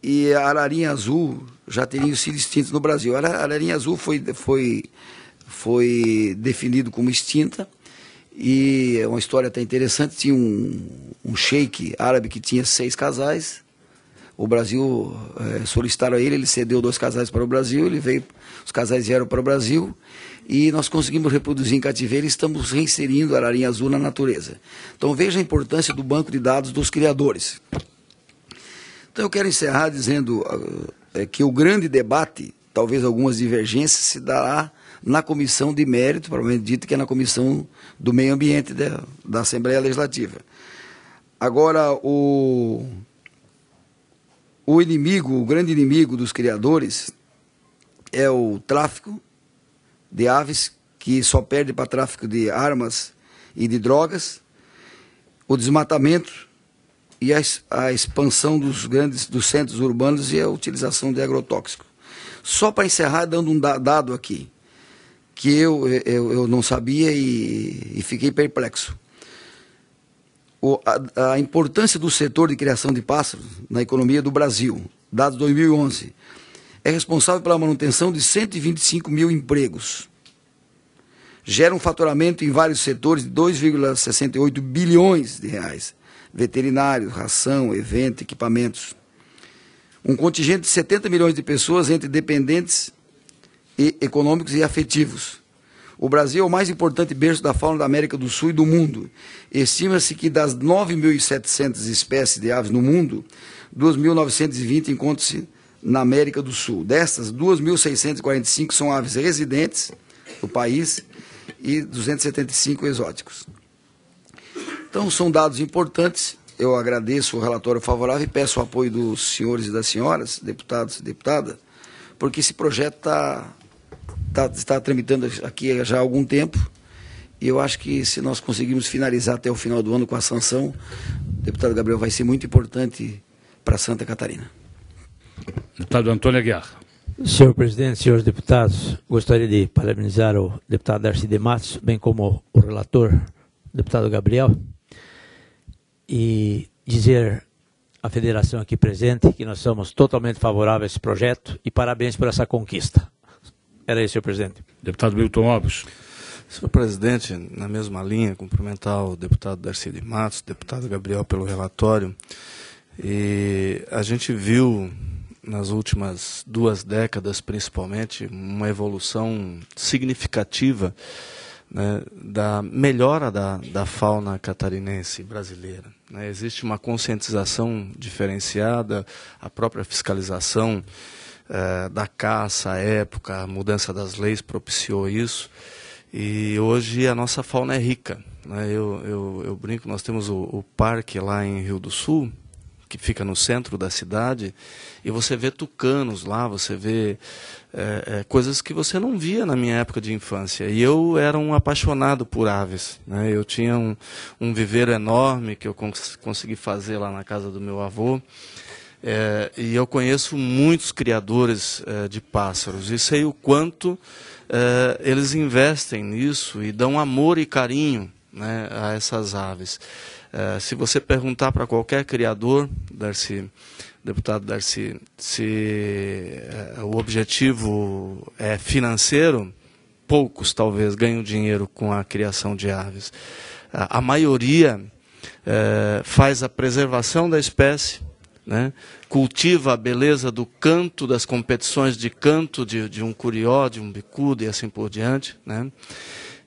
e a ararinha azul já teriam sido extintos no Brasil. A ararinha azul foi definido como extinta e é uma história até interessante. Tinha um sheik árabe que tinha 6 casais. O Brasil solicitaram a ele cedeu 2 casais para o Brasil, os casais vieram para o Brasil e nós conseguimos reproduzir em cativeiro e estamos reinserindo a ararinha azul na natureza. Então veja a importância do banco de dados dos criadores. Então eu quero encerrar dizendo que o grande debate, talvez algumas divergências, se dará na comissão de mérito, provavelmente dito que é na comissão do meio ambiente da Assembleia Legislativa. Agora, o grande inimigo dos criadores é o tráfico de aves, que só perde para tráfico de armas e de drogas, o desmatamento e a expansão dos centros urbanos e a utilização de agrotóxicos. Só para encerrar, dando um dado aqui, que eu não sabia e fiquei perplexo. A importância do setor de criação de pássaros na economia do Brasil, dados 2011, é responsável pela manutenção de 125 mil empregos. Gera um faturamento em vários setores de 2,68 bilhões de reais. Veterinários, ração, evento, equipamentos. Um contingente de 70 milhões de pessoas entre dependentes e econômicos e afetivos. O Brasil é o mais importante berço da fauna da América do Sul e do mundo. Estima-se que das 9.700 espécies de aves no mundo, 2.920 encontram-se na América do Sul. Destas, 2.645 são aves residentes do país e 275 exóticos. Então, são dados importantes. Eu agradeço o relatório favorável e peço o apoio dos senhores e das senhoras, deputados e deputadas, porque esse projeto está tramitando aqui já há algum tempo, e eu acho que se nós conseguirmos finalizar até o final do ano com a sanção, deputado Gabriel, vai ser muito importante para Santa Catarina. Deputado Antônio Aguiar. Senhor presidente, senhores deputados, gostaria de parabenizar o deputado Darcy de Matos, bem como o relator, o deputado Gabriel, e dizer à federação aqui presente que nós somos totalmente favoráveis a esse projeto e parabéns por essa conquista. Era isso, senhor presidente. Deputado Milton Alves. Senhor presidente, na mesma linha, cumprimentar o deputado Darcy de Matos, o deputado Gabriel pelo relatório. E a gente viu, nas últimas 2 décadas principalmente, uma evolução significativa, né, da melhora da fauna catarinense brasileira. Né? Existe uma conscientização diferenciada, a própria fiscalização da caça, a época, a mudança das leis propiciou isso. E hoje a nossa fauna é rica. Né? Eu brinco, nós temos o parque lá em Rio do Sul, que fica no centro da cidade, e você vê tucanos lá, você vê coisas que você não via na minha época de infância. E eu era um apaixonado por aves. Né? Eu tinha um viveiro enorme que eu consegui fazer lá na casa do meu avô. E eu conheço muitos criadores de pássaros e sei o quanto eles investem nisso e dão amor e carinho, né, a essas aves. Se você perguntar para qualquer criador, Darcy, deputado Darcy, se o objetivo é financeiro, poucos talvez ganham dinheiro com a criação de aves. A maioria faz a preservação da espécie, né? Cultiva a beleza do canto, das competições de canto de um curió, de um bicudo e assim por diante, né?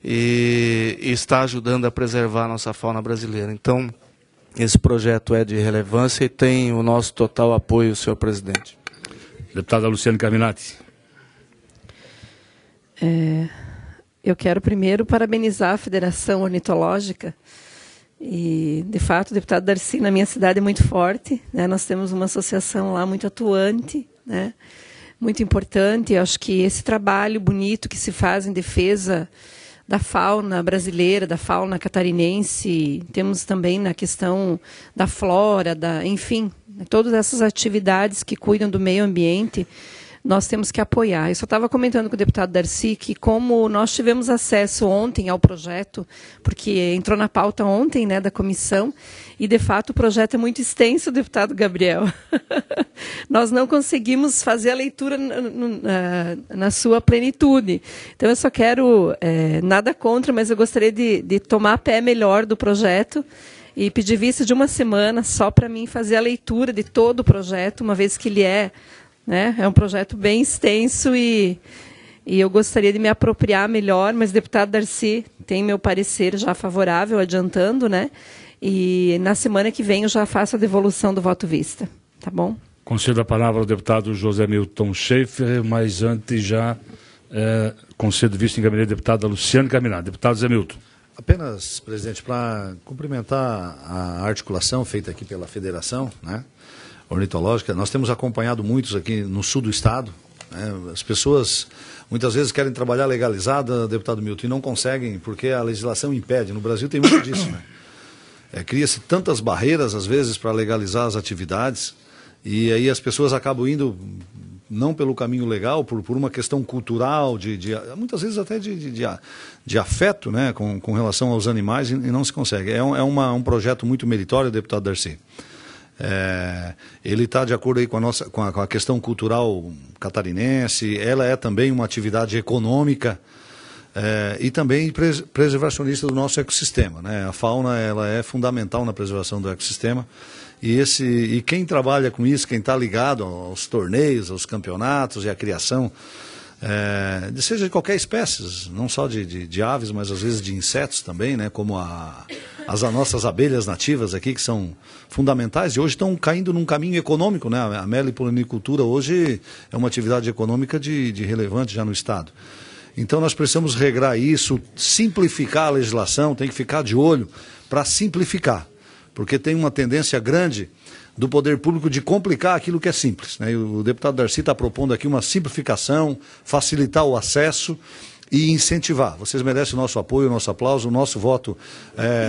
E está ajudando a preservar a nossa fauna brasileira. Então, esse projeto é de relevância e tem o nosso total apoio, senhor presidente. Deputada Luciane Carminati. Eu quero primeiro parabenizar a Federação Ornitológica. E, de fato, o deputado Darcy na minha cidade é muito forte, né? Nós temos uma associação lá muito atuante, né? Muito importante. Eu acho que esse trabalho bonito que se faz em defesa da fauna brasileira, da fauna catarinense, temos também na questão da flora, enfim, todas essas atividades que cuidam do meio ambiente, nós temos que apoiar. Eu só estava comentando com o deputado Darcy que, como nós tivemos acesso ontem ao projeto, porque entrou na pauta ontem, né, da comissão, e, de fato, o projeto é muito extenso, deputado Gabriel. Nós não conseguimos fazer a leitura na sua plenitude. Então, eu só quero, nada contra, mas eu gostaria de tomar pé melhor do projeto e pedir vista de uma semana só para mim fazer a leitura de todo o projeto, uma vez que ele é um projeto bem extenso e eu gostaria de me apropriar melhor, mas o deputado Darcy tem meu parecer já favorável, adiantando, né? E na semana que vem eu já faço a devolução do voto vista, tá bom? Concedo a palavra ao deputado José Milton Schaefer, mas antes já concedo vista em gabinete deputada Luciane Carminati. Deputado Zé Milton. Apenas, presidente, para cumprimentar a articulação feita aqui pela Federação, né, Ornitológica, nós temos acompanhado muitos aqui no sul do estado, né, as pessoas muitas vezes querem trabalhar legalizada, deputado Milton, e não conseguem porque a legislação impede. No Brasil tem muito disso, né? Cria-se tantas barreiras, às vezes, para legalizar as atividades, e aí as pessoas acabam indo não pelo caminho legal, por uma questão cultural, muitas vezes até de afeto, né, com relação aos animais, e não se consegue. É um projeto muito meritório, deputado Darcy. Ele está de acordo aí com a questão cultural catarinense, ela é também uma atividade econômica, e também preservacionista do nosso ecossistema, né? A fauna, ela é fundamental na preservação do ecossistema, e quem trabalha com isso, quem está ligado aos torneios, aos campeonatos e à criação, seja de qualquer espécie, não só de aves, mas às vezes de insetos também, né? Como as nossas abelhas nativas aqui, que são fundamentais e hoje estão caindo num caminho econômico, né? A melipolinicultura hoje é uma atividade econômica de relevante já no estado. Então nós precisamos regrar isso, simplificar a legislação, tem que ficar de olho para simplificar, porque tem uma tendência grande do poder público de complicar aquilo que é simples, né? E o deputado Darcy está propondo aqui uma simplificação, facilitar o acesso e incentivar. Vocês merecem o nosso apoio, o nosso aplauso, o nosso voto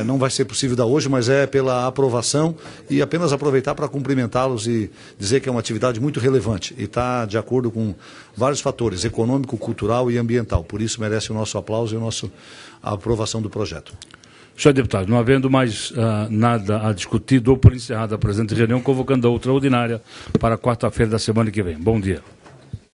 não vai ser possível dar hoje, mas é pela aprovação, e apenas aproveitar para cumprimentá-los e dizer que é uma atividade muito relevante e está de acordo com vários fatores, econômico, cultural e ambiental. Por isso merece o nosso aplauso e a aprovação do projeto. Senhor deputado, não havendo mais nada a discutir, dou por encerrada a presente reunião, convocando a outra ordinária para quarta-feira da semana que vem. Bom dia.